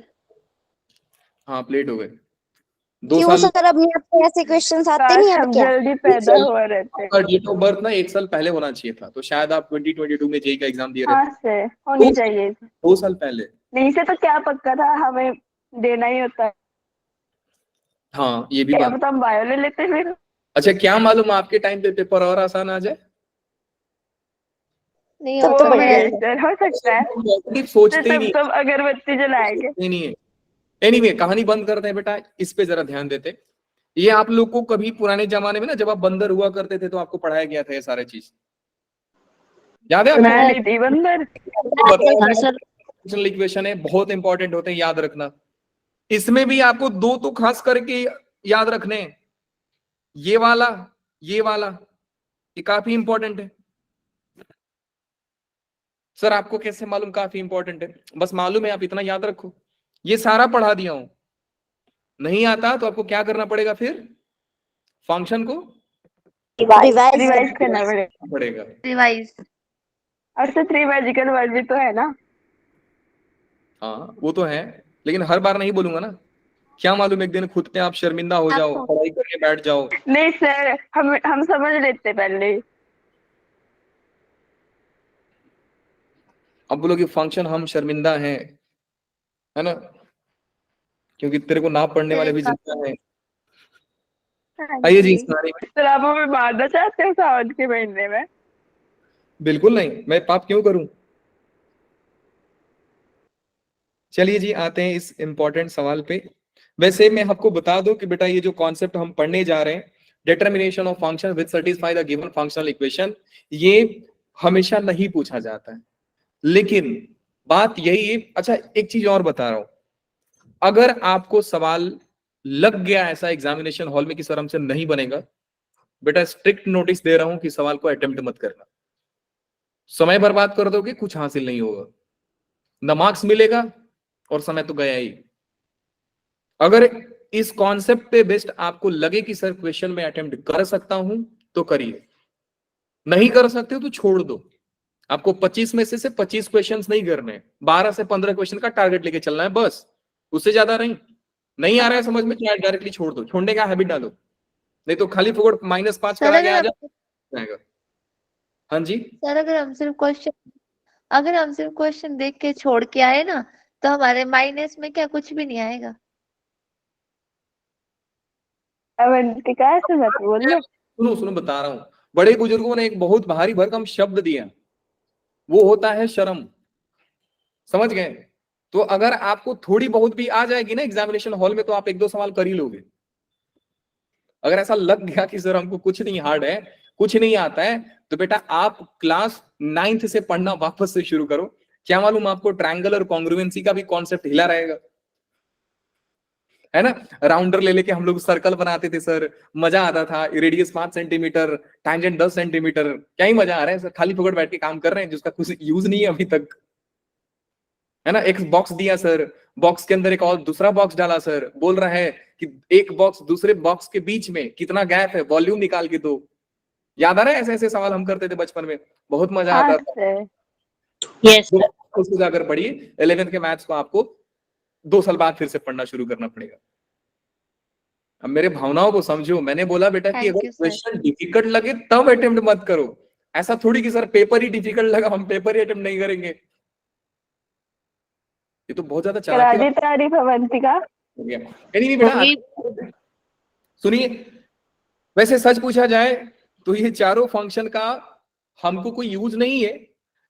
हाँ प्लेट हो गए। 2 क्यों साल सर अब नहीं आते ऐसे क्वेश्चंस आते काश नहीं अब हम क्या? जल्दी पैदा हुआ रहते. आपका डेट ऑफ बर्थ ना 1 साल पहले होना चाहिए था, तो शायद आप 2022 में जेई का एग्जाम दिए रहे। हाँ से होनी चाहिए. 2 साल पहले। नहीं से तो क्या पक्का था हमें देना ही होता है. हाँ ये भी क्या बात। पता हम बायो ले लेते फिर. अच्छा क्या मालूम आपके टाइम पे पेपर और आसान आ जाए। नहीं वो होता है है। सर, हो सकता है। पॉजिटिव सोचते ही तब नहीं तब अगरबत्ती जलाएंगे। नहीं है। एनीवे कहानी बंद करते हैं बेटा, इस पे जरा ध्यान देते। ये आप लोग को कभी पुराने जमाने में ना जब आप बंदर हुआ करते थे तो आपको पढ़ाया गया था ये सारे चीज, याद है आपको? मैं थी बंदर। हाँ सर। डिफरेंशियल इक्वेशन है, बहुत इंपॉर्टेंट होते हैं, याद रखना। इसमें भी आपको दो तो खास करके याद रखने हैं, ये वाला ये वाला, ये काफी इंपॉर्टेंट है। सर आपको कैसे मालूम काफी इंपॉर्टेंट है? बस मालूम है, आप इतना याद रखो, ये सारा पढ़ा दिया हूं। नहीं आता तो आपको क्या करना पड़ेगा फिर? फंक्शन को रिवाइज करना पड़ेगा। पड़ेगा। रिवाइज। और सर 3 मैजिकल वर्ड भी तो है ना। हाँ वो तो है, लेकिन हर बार नहीं बोलूंगा ना, क्या मालूम एक दिन खुद पे आप शर्मिंदा हो जाओ, आपको पढ़ाई करके बैठ जाओ। नहीं सर, हम समझ लेते पहले ही। अब बोलो कि फंक्शन हम शर्मिंदा हैं, है ना, क्योंकि तेरे को ना पढ़ने वाले भी जिंदा हैं। हाँ आइए जी इस जी। कहानी में। सर आप हमें मारना चाहते हो सावन के महीने में? बिल्कुल नहीं, मैं पाप क्यों करूं। चलिए जी आते हैं इस इंपॉर्टेंट सवाल पे। वैसे मैं आपको बता दूं कि बेटा ये जो कॉन्सेप्ट हम पढ़ने जा रहे हैं, determination of function with satisfy the given functional equation, ये हमेशा नहीं पूछा जाता है। लेकिन बात यही है, अच्छा एक चीज और बता रहा हूं, अगर आपको सवाल लग गया ऐसा एग्जामिनेशन हॉल में कि सर हमसे नहीं बनेगा, बेटा स्ट्रिक्ट नोटिस दे रहा हूं कि सवाल को अटेम्प्ट मत करना। समय बर्बाद कर दोगे, कुछ हासिल नहीं होगा, न मार्क्स मिलेगा और समय तो गया ही। अगर इस कॉन्सेप्ट पे बेस्ड आपको लगे कि सर क्वेश्चन में अटेम्प्ट कर सकता हूं तो करिए, नहीं कर सकते हो तो छोड़ दो। आपको 25 में से 25 क्वेश्चंस नहीं करने, 12 से 15 क्वेश्चन का टारगेट लेके चलना है बस, उससे ज्यादा नहीं। नहीं आ रहा है समझ में, चाहे डायरेक्टली छोड़ दो, छोड़ने का हैबिट डालो, नहीं तो खाली फुकड़ -5 सर करा के अगर आ हम जाएगा। हाँ जी, सर अगर हम सिर्फ क्वेश्चन देख के छोड़ के आए ना, तो हमारे माइनस में क्या कुछ भी नहीं आएगा। अवंतिका ऐसे मत बोलो। सुनो सुनो बता रहा हूं, बड़े बुजुर्गों ने एक बहुत भारी भरकम शब्द दिया, वो होता है शर्म, समझ गए? तो अगर आपको थोड़ी बहुत भी आ जाएगी ना एग्जामिनेशन हॉल में तो आप 1-2 सवाल कर ही लोगे। अगर ऐसा लग गया कि सर हमको कुछ नहीं हार्ड है, कुछ नहीं आता है, तो बेटा आप क्लास 9th से पढ़ना वापस से शुरू करो। क्या मालूम आपको ट्रायंगल और कॉन्ग्रुएंसी का भी कॉन्सेप्ट हिला रहेगा, है ना। राउंडर ले लेके हम लोग सर्कल बनाते थे सर, मजा आता था। रेडियस 5 सेंटीमीटर, टैंजेंट 10 सेंटीमीटर, क्या ही मजा आ रहा है सर, खाली फुकड़ बैठ के काम कर रहे हैं जिसका कुछ यूज नहीं है अभी तक, है ना। एक बॉक्स दिया सर, बॉक्स के अंदर एक और दूसरा बॉक्स डाला सर, बोल रहा है कि एक बॉक्स दूसरे बॉक्स के बीच में कितना गैप है, वॉल्यूम निकाल के दो। याद आ रहा है, ऐसे ऐसे सवाल हम करते थे बचपन में, बहुत मजा हाँ आता था। सर। Yes sir. उसको जाकर पढ़िए, 11th के मैथ्स को आपको 2 साल बाद फिर से पढ़ना शुरू करना पड़ेगा। अब मेरे भावनाओं को समझो, मैंने बोला बेटा कि थैंक अगर यू सर। क्वेश्चन डिफिकल्ट लगे तब अटेम्प्ट मत करो। ऐसा थोड़ी कि सर पेपर ही डिफिकल्ट लगा हम पेपर ही अटेम्प्ट नहीं करेंगे, ये तो बहुत ज्यादा करा चालाकी दी तारीफ अवंतिका। हो गया। नहीं बेटा होगी। सुनिए, वैसे सच पूछा जाए तो ये चारों फंक्शन का हमको कोई यूज नहीं है,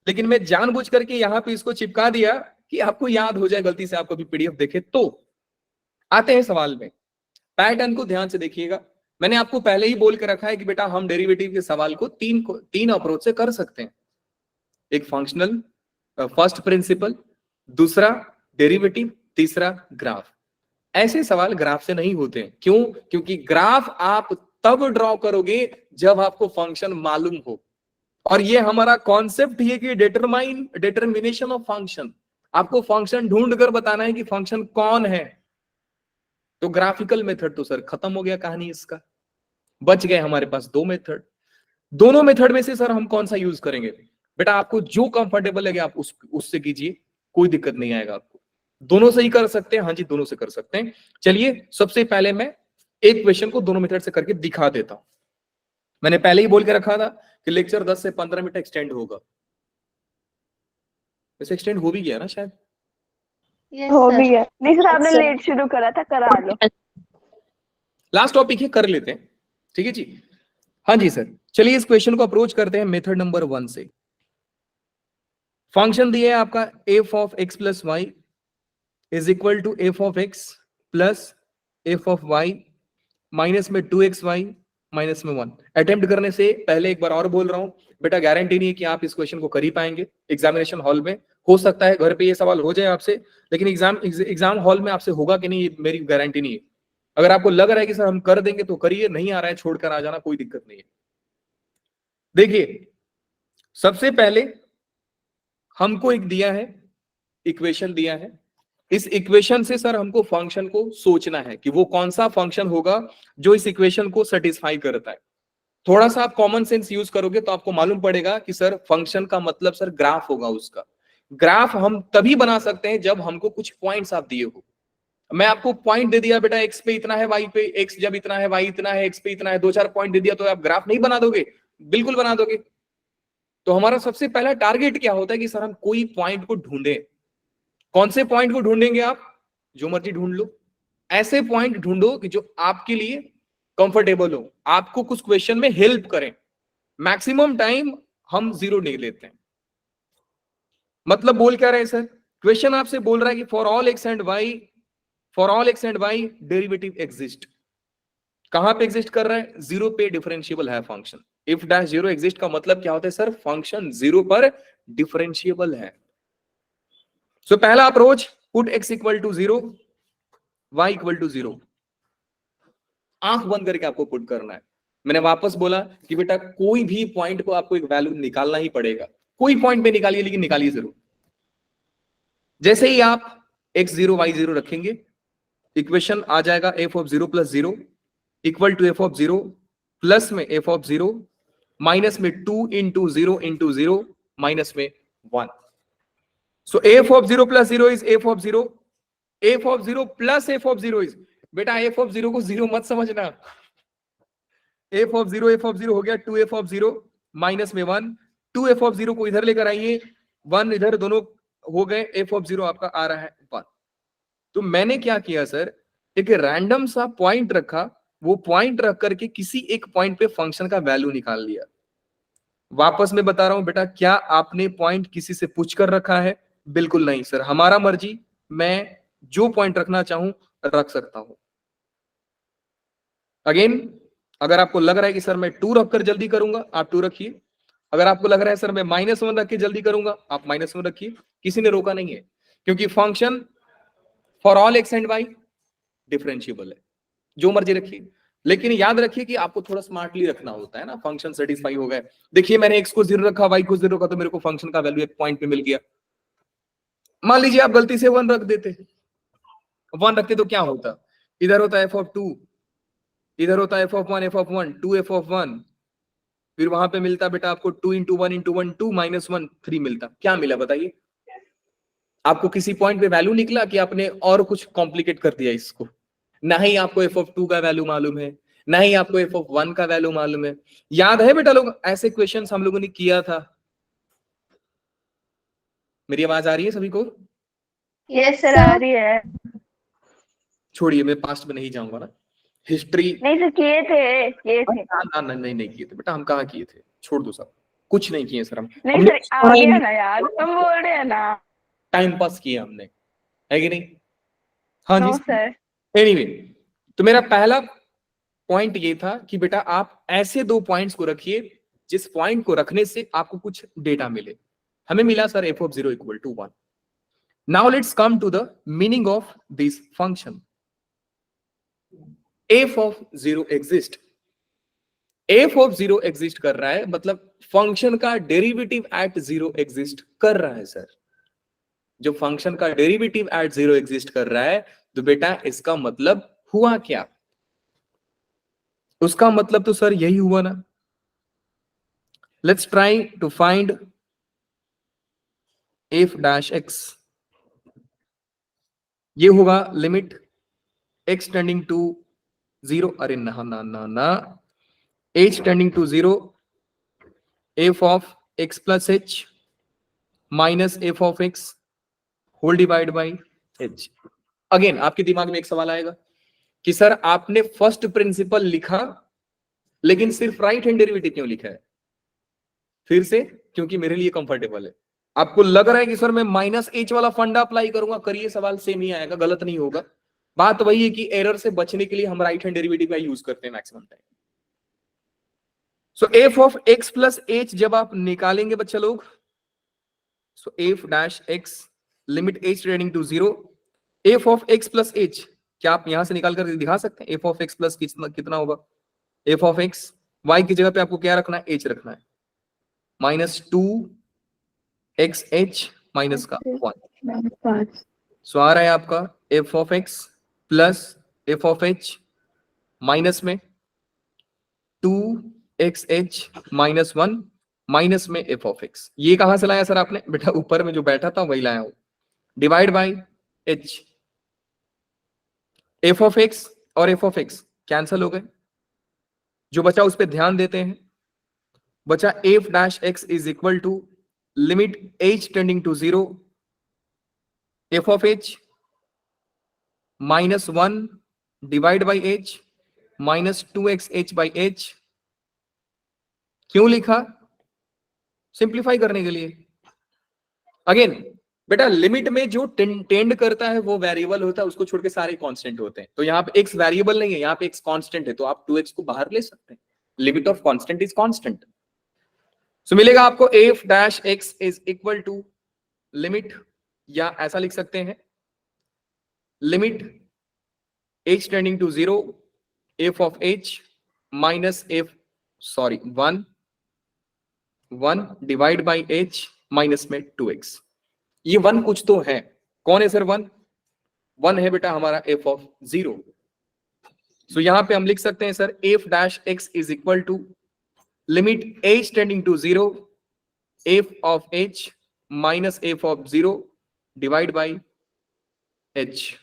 लेकिन मैं जानबूझ करके यहाँ पे इसको चिपका दिया कि आपको याद हो जाए, गलती से आप कभी पीडीएफ देखे तो। आते हैं सवाल में, पैटर्न को ध्यान से देखिएगा। मैंने आपको पहले ही बोल के रखा है कि बेटा हम डेरिवेटिव के सवाल को तीन अप्रोच से कर सकते हैं। एक फंक्शनल, फर्स्ट प्रिंसिपल, दूसरा डेरिवेटिव, तीसरा ग्राफ। ऐसे सवाल ग्राफ से नहीं होते। क्यों? क्योंकि ग्राफ आप तब ड्रॉ करोगे जब आपको फंक्शन मालूम हो, और ये हमारा कॉन्सेप्ट ही है कि डिटरमिनेशन ऑफ फंक्शन। आपको फंक्शन ढूंढ कर बताना है कि फंक्शन कौन है। तो ग्राफिकल मेथड तो सर खत्म हो गया कहानी इसका, बच गए हमारे पास 2 मेथड। दोनों मेथड में से सर हम कौन सा यूज करेंगे? बेटा आपको जो कंफर्टेबल लगे आप उससे कीजिए, कोई दिक्कत नहीं आएगा आपको। दोनों से ही कर सकते हैं, हाँ जी दोनों से कर सकते हैं। चलिए सबसे पहले मैं एक क्वेश्चन को दोनों मेथड से करके दिखा देता हूं। मैंने पहले ही बोल के रखा था कि लेक्चर 10 से 15 मिनट एक्सटेंड होगा, वैसे एक्सटेंड हो भी गया ना शायद। यस हो भी सर। है। नहीं सर आपने सर। लेट शुरू करा था, करा लो। लास्ट टॉपिक है, कर लेते हैं, ठीक है जी। हाँ जी सर, चलिए इस क्वेश्चन को अप्रोच करते हैं मेथड नंबर 1 से। फंक्शन दिया है आपका f of x plus y is equal to f of x plus f of y minus में 2xy माइनस में 1। अटेम्प्ट करने से पहले एक बार और बोल रहा हूं बेटा, गारंटी नहीं है कि आप इस क्वेश्चन को कर ही पाएंगे एग्जामिनेशन हॉल में। हो सकता है घर पे ये सवाल हो जाए आपसे, लेकिन एग्जाम हॉल में आपसे होगा कि नहीं मेरी गारंटी नहीं है। अगर आपको लग रहा है कि सर हम कर देंगे तो करिए, नहीं आ रहा है छोड़कर आ जाना, कोई दिक्कत नहीं है। देखिए सबसे पहले हमको एक दिया है, इक्वेशन दिया है। इस इक्वेशन से सर हमको फंक्शन को सोचना है कि वो कौन सा फंक्शन होगा जो इस इक्वेशन को सेटिस्फाई करता है। थोड़ा सा आप कॉमन सेंस यूज करोगे तो आपको मालूम पड़ेगा कि सर फंक्शन का मतलब सर ग्राफ होगा। उसका ग्राफ हम तभी बना सकते हैं जब हमको कुछ पॉइंट्स आप दिए हो। मैं आपको पॉइंट दे दिया बेटा, एक्स पे इतना है, वाई पे एक्स जब इतना है, वाई इतना है, एक्स पे इतना है, 2-4 पॉइंट दे दिया तो आप ग्राफ नहीं बना दोगे? बिल्कुल बना दोगे। तो हमारा सबसे पहला टारगेट क्या होता है कि सर हम कोई पॉइंट को ढूंढें। कौन से पॉइंट को ढूंढेंगे आप? जो मर्जी ढूंढ लो, ऐसे पॉइंट ढूंढो कि जो आपके लिए कंफर्टेबल हो, आपको कुछ क्वेश्चन में हेल्प करें। मैक्सिमम टाइम हम 0 नहीं लेते हैं। मतलब बोल क्या रहे हैं सर? क्वेश्चन आपसे बोल रहा है कि for all x and y derivative exist. कहां पे एग्जिस्ट कर रहा है? 0 पे डिफरेंशिएबल है फंक्शन। इफ डैश 0 एग्जिस्ट का मतलब क्या होता है सर? फंक्शन 0 पर डिफरेंशिएबल है। सो पहला approach, put x equal to 0, y equal to 0। आंख बंद करके आपको पुट करना है। मैंने वापस बोला कि बेटा कोई भी पॉइंट को आपको एक वैल्यू निकालना ही पड़ेगा। कोई पॉइंट पे निकालिए, लेकिन निकालिए जरूर। जैसे ही आप x0 y0 रखेंगे, इक्वेशन आ जाएगा f of 0 plus 0 equal to f of 0 plus में f ऑफ 0 माइनस में 2 इंटू 0 इंटू 0 माइनस में 1। So f of 0 plus 0 is f of 0. f of 0 plus f of 0 is, बेटा f of 0 को 0 मत समझना। f of 0 हो गया 2f of 0 माइनस में 1। 2f of 0 को इधर लेकर आइए, 1 इधर, दोनों हो गए। f of 0 आपका आ रहा है 1। तो मैंने क्या किया सर, एक रैंडम सा पॉइंट रखा, वो पॉइंट रख करके किसी एक पॉइंट पे फंक्शन का वैल्यू निकाल लिया। वापस मैं बता रहा हूं बेटा, क्या आपने पॉइंट किसी से पूछ कर रखा है? बिल्कुल नहीं सर, हमारा मर्जी, मैं जो पॉइंट रखना चाहूं रख सकता हूं। अगेन, अगर आपको लग रहा है कि सर मैं 2 रखकर जल्दी करूंगा, आप 2 रखिए। अगर आपको लग रहा है सर मैं -1 रख के जल्दी करूंगा, आप -1 रखिए। किसी ने रोका नहीं है, क्योंकि function for all x and y differentiable है। जो मर्जी रखिए, लेकिन याद रखिए कि आपको थोड़ा स्मार्टली रखना होता है ना। फंक्शन सेटिस्फाई हो गए, देखिए मैंने x को 0 रखा, y को 0 रखा, तो मेरे को फंक्शन का वैल्यू एक पॉइंट पे मिल गया। मान लीजिए आप गलती से 1 रख देते, 1 रखते तो क्या होता? इधर होता f ऑफ 2, इधर होता f ऑफ 1, 2f ऑफ 1, फिर वहां पे मिलता बेटा आपको 2 इंटू 1 इंटू 1 2 माइनस 1 3 मिलता। क्या मिला बताइए? आपको किसी पॉइंट पे वैल्यू निकला कि आपने और कुछ कॉम्प्लिकेट कर दिया इसको? ना ही आपको f ऑफ 2 का वैल्यू मालूम है, ना ही आपको f ऑफ 1 का वैल्यू मालूम है। याद है बेटा लोग, ऐसे क्वेश्चंस हम लोगों ने किया था। मेरी आवाज आ रही है सभी को? यस सर, आ रही है। छोड़िए, मैं पास्ट में नहीं जाऊंगा ना। हिस्ट्री नहीं सर, किए थे। ना नहीं किए थे बेटा, हम कहाँ किए थे? छोड़ दो सब, कुछ नहीं किए सर हम। नहीं हमने सर, आ गया ना यार, हम बोल रहे हैं ना। टाइम पास किया हमने, है कि नहीं? हाँ नो जी सर। एनीवे, तो मेरा पहला पॉइंट ये था कि बेटा आप ऐसे 2 पॉइंट्स को रखिए जिस पॉइंट को रखने से आपको कुछ डेटा मिले। हमें मिला sir f of 0 equal to 1। Now let's come to the meaning of this function. f of 0 exist, f of 0 exist कर रहा है, मतलब फंक्शन का डेरिवेटिव एट 0 एग्जिस्ट कर रहा है सर। जो फंक्शन का डेरिवेटिव एट 0 एग्जिस्ट कर रहा है, तो बेटा इसका मतलब हुआ क्या? उसका मतलब तो सर यही हुआ ना। Let's try to find f dash x। ये होगा लिमिट x टेंडिंग टू 0, अरे ना ना ना ना, h tending to 0, f of x plus h minus f of x whole divide by h। Again आपके दिमाग में एक सवाल आएगा कि सर आपने फर्स्ट प्रिंसिपल लिखा, लेकिन सिर्फ राइट हैंड डेरिवेटिव क्यों लिखा है? फिर से, क्योंकि मेरे लिए कंफर्टेबल है। आपको लग रहा है कि सर मैं माइनस एच वाला फंडा अप्लाई करूंगा, करिए, सवाल सेम ही आएगा, गलत नहीं होगा। बात वही है कि एरर से बचने के लिए हम राइट हैंड डेरिवेटिव का यूज करते हैं maximum time. So f of x plus h जब आप निकालेंगे बच्चा लोग, so f dash x limit h tending to 0, f of x plus h, क्या आप यहां से निकाल कर दिखा सकते हैं? एफ ऑफ एक्स प्लस कितना होगा? एफ ऑफ एक्स, वाई की जगह पे आपको क्या रखना है? एच रखना है, माइनस 2xh माइनस का 1। सो आ रहा है आपका f of x plus f of H minus में 2xh माइनस 1 माइनस में एफ ऑफ एक्स। ये कहां से लाया सर आपने? बेटा ऊपर में जो बैठा था वही लाया हूं, divide by h। F of x और एफ ऑफ एक्स कैंसल हो गए, जो बचा उस पर ध्यान देते हैं। बचा f dash x is equal to limit h tending to 0, f of h minus 1 divide by h minus 2xh by h। क्यों लिखा? सिंप्लीफाई करने के लिए। अगेन बेटा लिमिट में जो टेंड करता है वो वेरिएबल होता है, उसको छोड़ के सारे कांस्टेंट होते हैं। तो यहाँ पे x वेरिएबल नहीं है, यहाँ पे x कांस्टेंट है, तो आप 2x को बाहर ले सकते हैं। Limit of constant is constant. So मिलेगा आपको f dash x is equal to limit, या ऐसा लिख सकते हैं, limit h tending to 0 f of h minus f 1 divide by h minus में 2x। ये 1 कुछ तो है, कौन है सर? 1 है बेटा हमारा एफ ऑफ 0। सो यहां पे हम लिख सकते हैं sir f dash x is equal to limit h tending to 0 f of h minus f of 0 divide by h।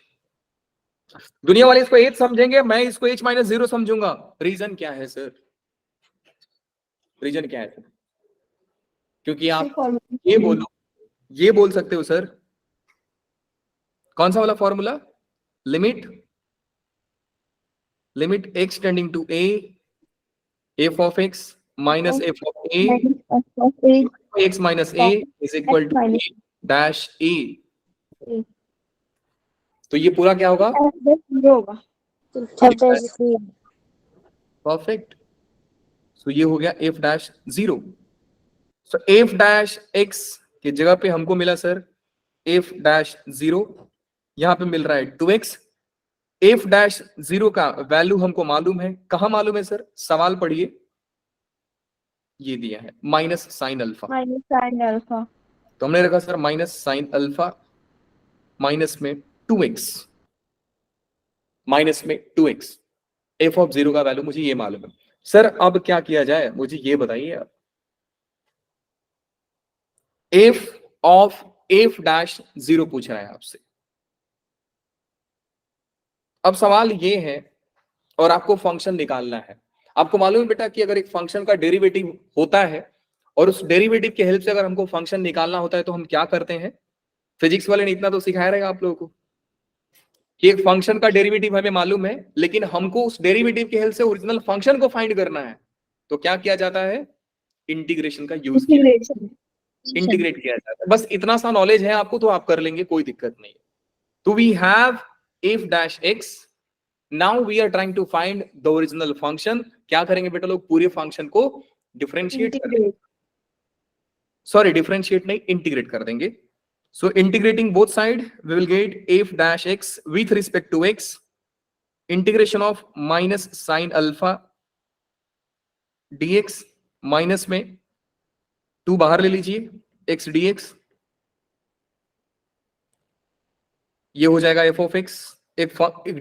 दुनिया वाले इसको h समझेंगे, मैं इसको h माइनस 0 समझूंगा। रीजन क्या है सर? रीजन क्या है सर? क्योंकि आप ये बोल सकते हो सर, कौन सा वाला formula? Limit x tending to a f of x minus f of a x minus a is equal to a dash a। तो ये पूरा क्या होगा? परफेक्ट। सो ये हो गया एफ डैश 0। सो एफ डैश एक्स की जगह पे हमको मिला सर एफ डैश 0, यहां पे मिल रहा है 2x। एफ डैश 0 का वैल्यू हमको मालूम है, कहां मालूम है सर? सवाल पढ़िए, ये दिया है माइनस साइन अल्फा। तो हमने रखा sir minus sine alpha minus में 2x, माइनस में 2x। एफ ऑफ 0 का वैल्यू मुझे ये मालूम है। सर अब क्या किया जाए, मुझे ये बताइए आप। एफ ऑफ एफ डैश 0 पूछ रहा है आपसे। अब सवाल ये है, और आपको फंक्शन निकालना है। आपको मालूम है बेटा कि अगर एक फंक्शन का डेरिवेटिव होता है और उस डेरिवेटिव की हेल्प से अगर हमको फंक्शन निकालना होता है तो हम क्या करते हैं? फिजिक्स वाले ने इतना तो सिखाया रहेगा आप लोगों को कि एक फंक्शन का डेरिवेटिव हमें मालूम है, लेकिन हमको उस डेरिवेटिव की हेल्प से ओरिजिनल फंक्शन को फाइंड करना है। तो क्या किया जाता है? इंटीग्रेशन का यूज किया, इंटीग्रेट किया जाता है। बस इतना सा नॉलेज है आपको तो आप कर लेंगे, कोई दिक्कत नहीं है। तो we have f dash x, now we are trying to find the original function. क्या करेंगे बेटा लोग? पूरे फंक्शन को डिफरेंशिएट करेंगे, सॉरी डिफरेंशिएट नहीं, इंटीग्रेट कर देंगे। So integrating both side we will get f dash x with respect to x, integration of minus sine alpha dx minus में 2 बाहर ले लीजिए x dx, ये हो जाएगा एफ ऑफ एक्स। एक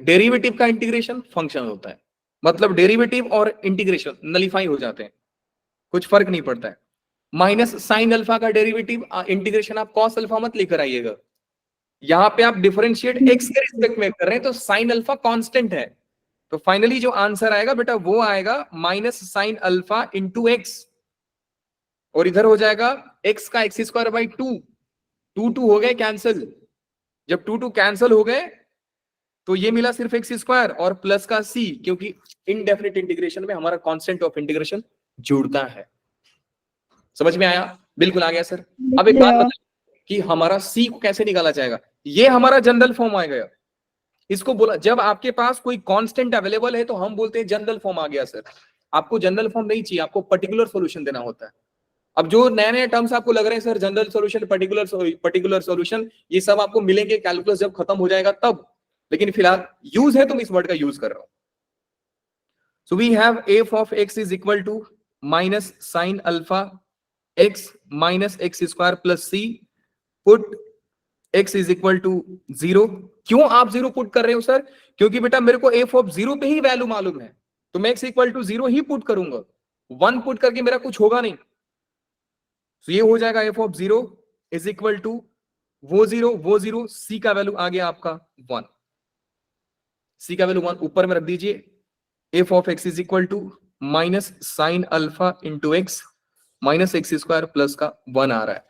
डेरिवेटिव का इंटीग्रेशन फंक्शन होता है, मतलब डेरिवेटिव और इंटीग्रेशन नलिफाई हो जाते हैं, कुछ फर्क नहीं पड़ता है। माइनस साइन अल्फा का डेरिवेटिव इंटीग्रेशन आप कॉस अल्फा मत लेकर आइएगा, यहां पे आप डिफरेंशिएट x के रिस्पेक्ट में कर रहे हैं तो साइन अल्फा कांस्टेंट है। तो फाइनली जो आंसर आएगा बेटा वो आएगा minus sine alpha into x, और इधर हो जाएगा x का एक्स स्क्वायर बाई 2 हो गए कैंसिल। जब 2 कैंसिल हो गए तो ये मिला सिर्फ एक्स स्क्वायर और प्लस का c, क्योंकि इनडेफिनिट इंटीग्रेशन में हमारा कांस्टेंट ऑफ इंटीग्रेशन जुड़ता है। समझ में आया? बिल्कुल आ गया सर। अब एक बात बताइए कि हमारा सी को कैसे निकाला जाएगा? ये हमारा जनरल फॉर्म आ गया। इसको बोला, जब आपके पास कोई कांस्टेंट अवेलेबल है तो हम बोलते हैं जनरल फॉर्म आ गया सर। आपको जनरल फॉर्म नहीं चाहिए, आपको पर्टिकुलर सॉल्यूशन देना होता है। अब जो नए नए टर्म्स आपको लग रहे हैं sir, general solution, particular solution, ये सब आपको मिलेंगे कैलकुलस जब खत्म हो जाएगा तब, लेकिन फिलहाल यूज है तो मैं इस वर्ड का यूज कर रहा हूं। So we have f of x is equal to minus sine alpha x minus x square plus c, put x is equal to 0। क्यों आप 0 पुट कर रहे हो सर? क्योंकि बेटा मेरे को f ऑफ 0 पे ही वैल्यू मालूम है, तो मैं x इक्वल टू 0 ही पुट करूंगा। 1 पुट करके मेरा कुछ होगा नहीं। तो ये हो जाएगा f of 0 is equal to वो 0 c का वैल्यू आ गया आपका 1, c का वैल्यू 1 ऊपर में रख दीजिए। f of x is equal to minus sine alpha into x minus x square plus का 1 आ रहा है।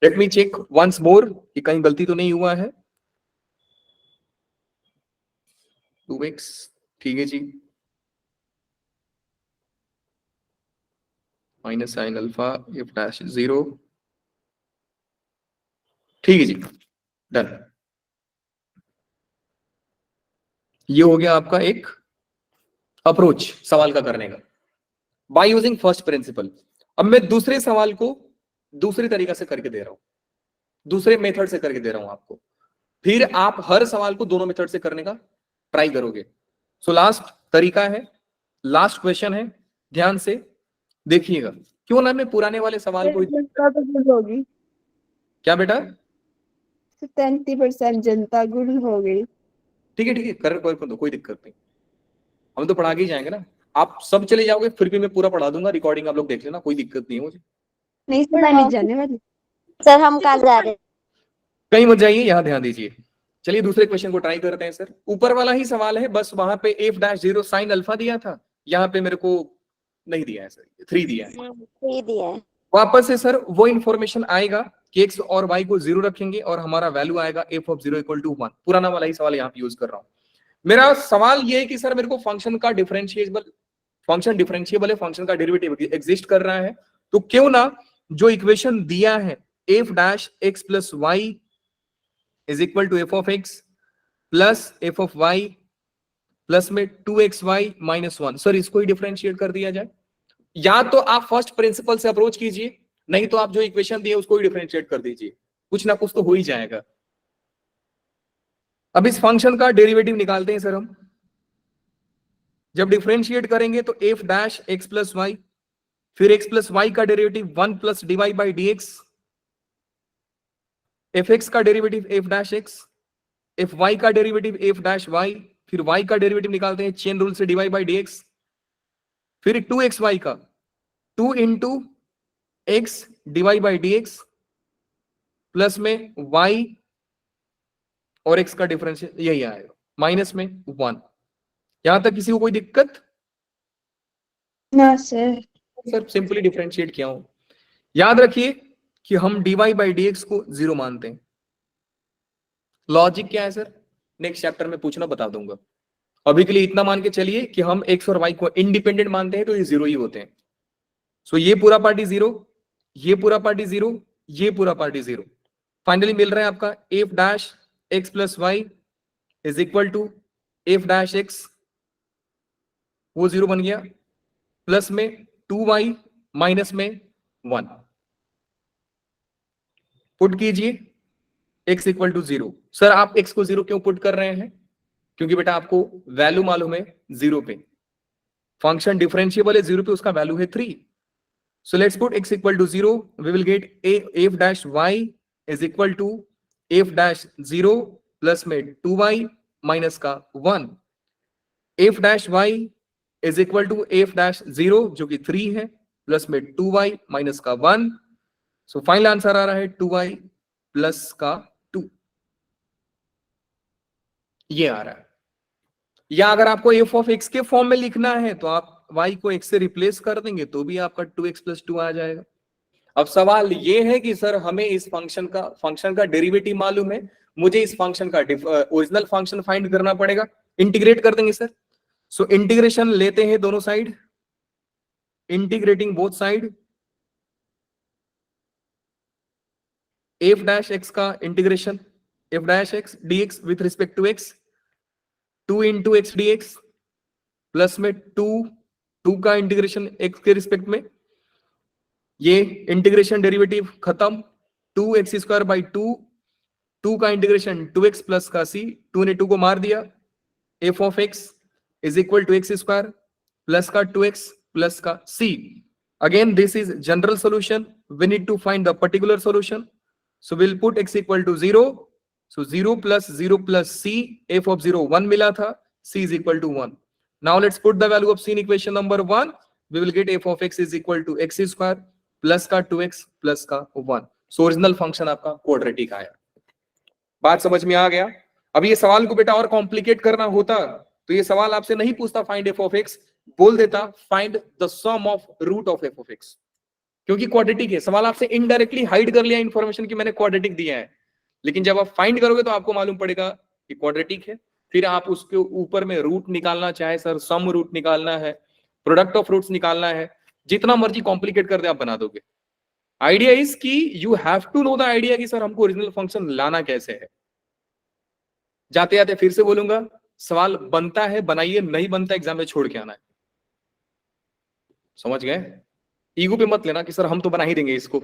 Let me check once more कि कहीं गलती तो नहीं हुआ है। 2x ठीक है जी, minus sine alpha f dash 0, ठीक है जी, डन। ये हो गया आपका एक अप्रोच सवाल का करने का बाय यूजिंग फर्स्ट प्रिंसिपल। अब मैं दूसरे सवाल को दूसरे तरीका से करके दे रहा हूं, दूसरे मेथड से करके दे रहा हूं आपको, फिर आप हर सवाल को दोनों मेथड से करने का ट्राई करोगे। सो लास्ट तरीका है, लास्ट क्वेश्चन है, ध्यान से देखिएगा। क्यों ना मैं पुराने वाले सवाल को होगी, क्या बेटा 70% जनता गुल हो गई। ठीक है कर दो, कोई दिक्कत नहीं, हम तो पढ़ा के ही जाएंगे ना। आप सब चले जाओगे फिर भी मैं पूरा पढ़ा दूंगा, रिकॉर्डिंग आप लोग देख लेना, कोई दिक्कत नहीं है मुझे। नहीं सर, मैं नहीं जाने वाली सर, हम कल जा रहे हैं। कहीं मत जाइए, यहाँ ध्यान दीजिए। चलिए दूसरे क्वेश्चन को ट्राई करते हैं सर। ऊपर वाला ही सवाल है, बस वहां पे एफ डैश 0 साइन अल्फा दिया था, यहाँ पे मेरे को नहीं दिया है सर, 3 दिया है। 3 दिया है। वापस से सर वो इंफॉर्मेशन आएगा कि एक्स और वाई को 0 रखेंगे और हमारा वैल्यू आएगा एफ ऑफ 0 इक्वल टू 1। पुराना वाला ही सवाल यहाँ पे यूज कर रहा हूँ। मेरा सवाल ये है कि सर मेरे को फंक्शन का डिफरेंशिएबल है, फंक्शन का डेरिवेटिव एग्जिस्ट कर रहा है, तो क्यों ना जो इक्वेशन दिया है f dash x plus y is equal to f of x plus f of y plus में 2xy माइनस 1, सर इसको ही डिफरेंशिएट कर दिया जाए। या तो आप फर्स्ट प्रिंसिपल से अप्रोच कीजिए, नहीं तो आप जो इक्वेशन दिए उसको ही डिफरेंशिएट कर दीजिए, कुछ ना कुछ तो हो ही जाएगा। अब इस फंक्शन का डेरिवेटिव निकालते हैं सर हम। जब डिफरेंशिएट करेंगे तो f dash x plus y, फिर एक्स प्लस वाई का derivative 1 plus d y by d x, f x का derivative f dash x, f y का डेरिवेटिव एफ डैश वाई, फिर वाई का डेरिवेटिव निकालते हैं चेन रूल से d y by d x, फिर 2xy का 2 into x d y by d x plus में y और x का डिफरेंस यही आएगा माइनस में 1। यहां तक किसी को कोई दिक्कत? ना सर। सर सिंपली डिफरेंशिएट किया हूं। याद रखिए कि हम dy बाई डी एक्स को 0 मानते हैं। लॉजिक क्या है सर, नेक्स्ट चैप्टर में पूछना बता दूंगा। अभी के लिए इतना मान के चलिए कि हम x और y को इंडिपेंडेंट मानते हैं तो ये 0 ही होते हैं। सो ये पूरा पार्टी 0, ये पूरा पार्टी 0, ये पूरा पार्टी 0। फाइनली मिल रहा है आपका f dash x plus y is equal to f dash x, वो 0 बन गया, प्लस में 2y माइनस में 1। पुट कीजिए x इक्वल टू 0। सर आप x को 0 क्यों पुट कर रहे हैं? क्योंकि बेटा आपको वैल्यू मालूम है 0 पे, फंक्शन डिफरेंशिएबल है 0 पे, उसका वैल्यू है 3। So let's put x equal to 0, we will get f dash y is equal to f dash 0 plus में 2y माइनस का 1, f dash y is equal to f dash 0 जो कि 3 है प्लस में 2y माइनस का 1। सो फाइनल आंसर आ रहा है 2y प्लस का 2, ये आ रहा है। या अगर आपको एफ ऑफ एक्स के फॉर्म में लिखना है तो आप y को x से रिप्लेस कर देंगे तो भी आपका 2x प्लस 2 आ जाएगा। अब सवाल ये है कि सर हमें इस फंक्शन का डेरिवेटिव मालूम है, मुझे इस फंक्शन का ओरिजिनल फंक्शन फाइंड करना पड़ेगा। इंटीग्रेट कर देंगे सर। सो इंटीग्रेशन लेते हैं दोनों side, integrating both side, f dash x का integration, f dash x dx with respect to x, 2 into x dx plus में 2 का इंटीग्रेशन x के रिस्पेक्ट में, ये इंटीग्रेशन डेरिवेटिव खत्म, 2x स्क्वायर बाई 2 का इंटीग्रेशन 2x प्लस का c, 2 ने 2 को मार दिया, f of x is equal to x square plus का 2x प्लस का c. Again this is general solution, we need to find the particular solution, so we'll put x equal to 0, so 0 plus c, f of 0 1 मिला था, c is equal to 1. Now let's put the value of c in equation number 1, we will get f of x is equal to x square plus का 2x प्लस का 1. सो ओरिजिनल फंक्शन आपका क्वाड्रेटिक आया. बात समझ में आ गया? अब ये सवाल को बेटा और कॉम्प्लिकेट करना होता तो ये सवाल आपसे नहीं पूछता फाइंड एफ ऑफ एक्स, बोल देता find the sum of root of f of x, क्योंकि क्वाड्रेटिक है. सवाल आपसे इनडायरेक्टली हाइड कर लिया इंफॉर्मेशन की मैंने क्वाड्रेटिक दिया है, लेकिन जब आप फाइंड करोगे तो आपको मालूम पड़ेगा कि क्वाड्रेटिक है. फिर आप उसके ऊपर में रूट निकालना चाहे सर, सम रूट निकालना है, प्रोडक्ट ऑफ रूट्स निकालना है, जितना मर्जी कॉम्प्लिकेट कर दे आप बना दोगे. आइडिया इज कि you have to know the idea कि सर हमको ओरिजिनल फंक्शन लाना कैसे है. जाते जाते फिर से बोलूंगा, सवाल बनता है बनाइए, नहीं बनता एग्जाम में छोड़ के आना है. समझ गए? ईगो पे मत लेना कि सर हम तो बना ही देंगे इसको.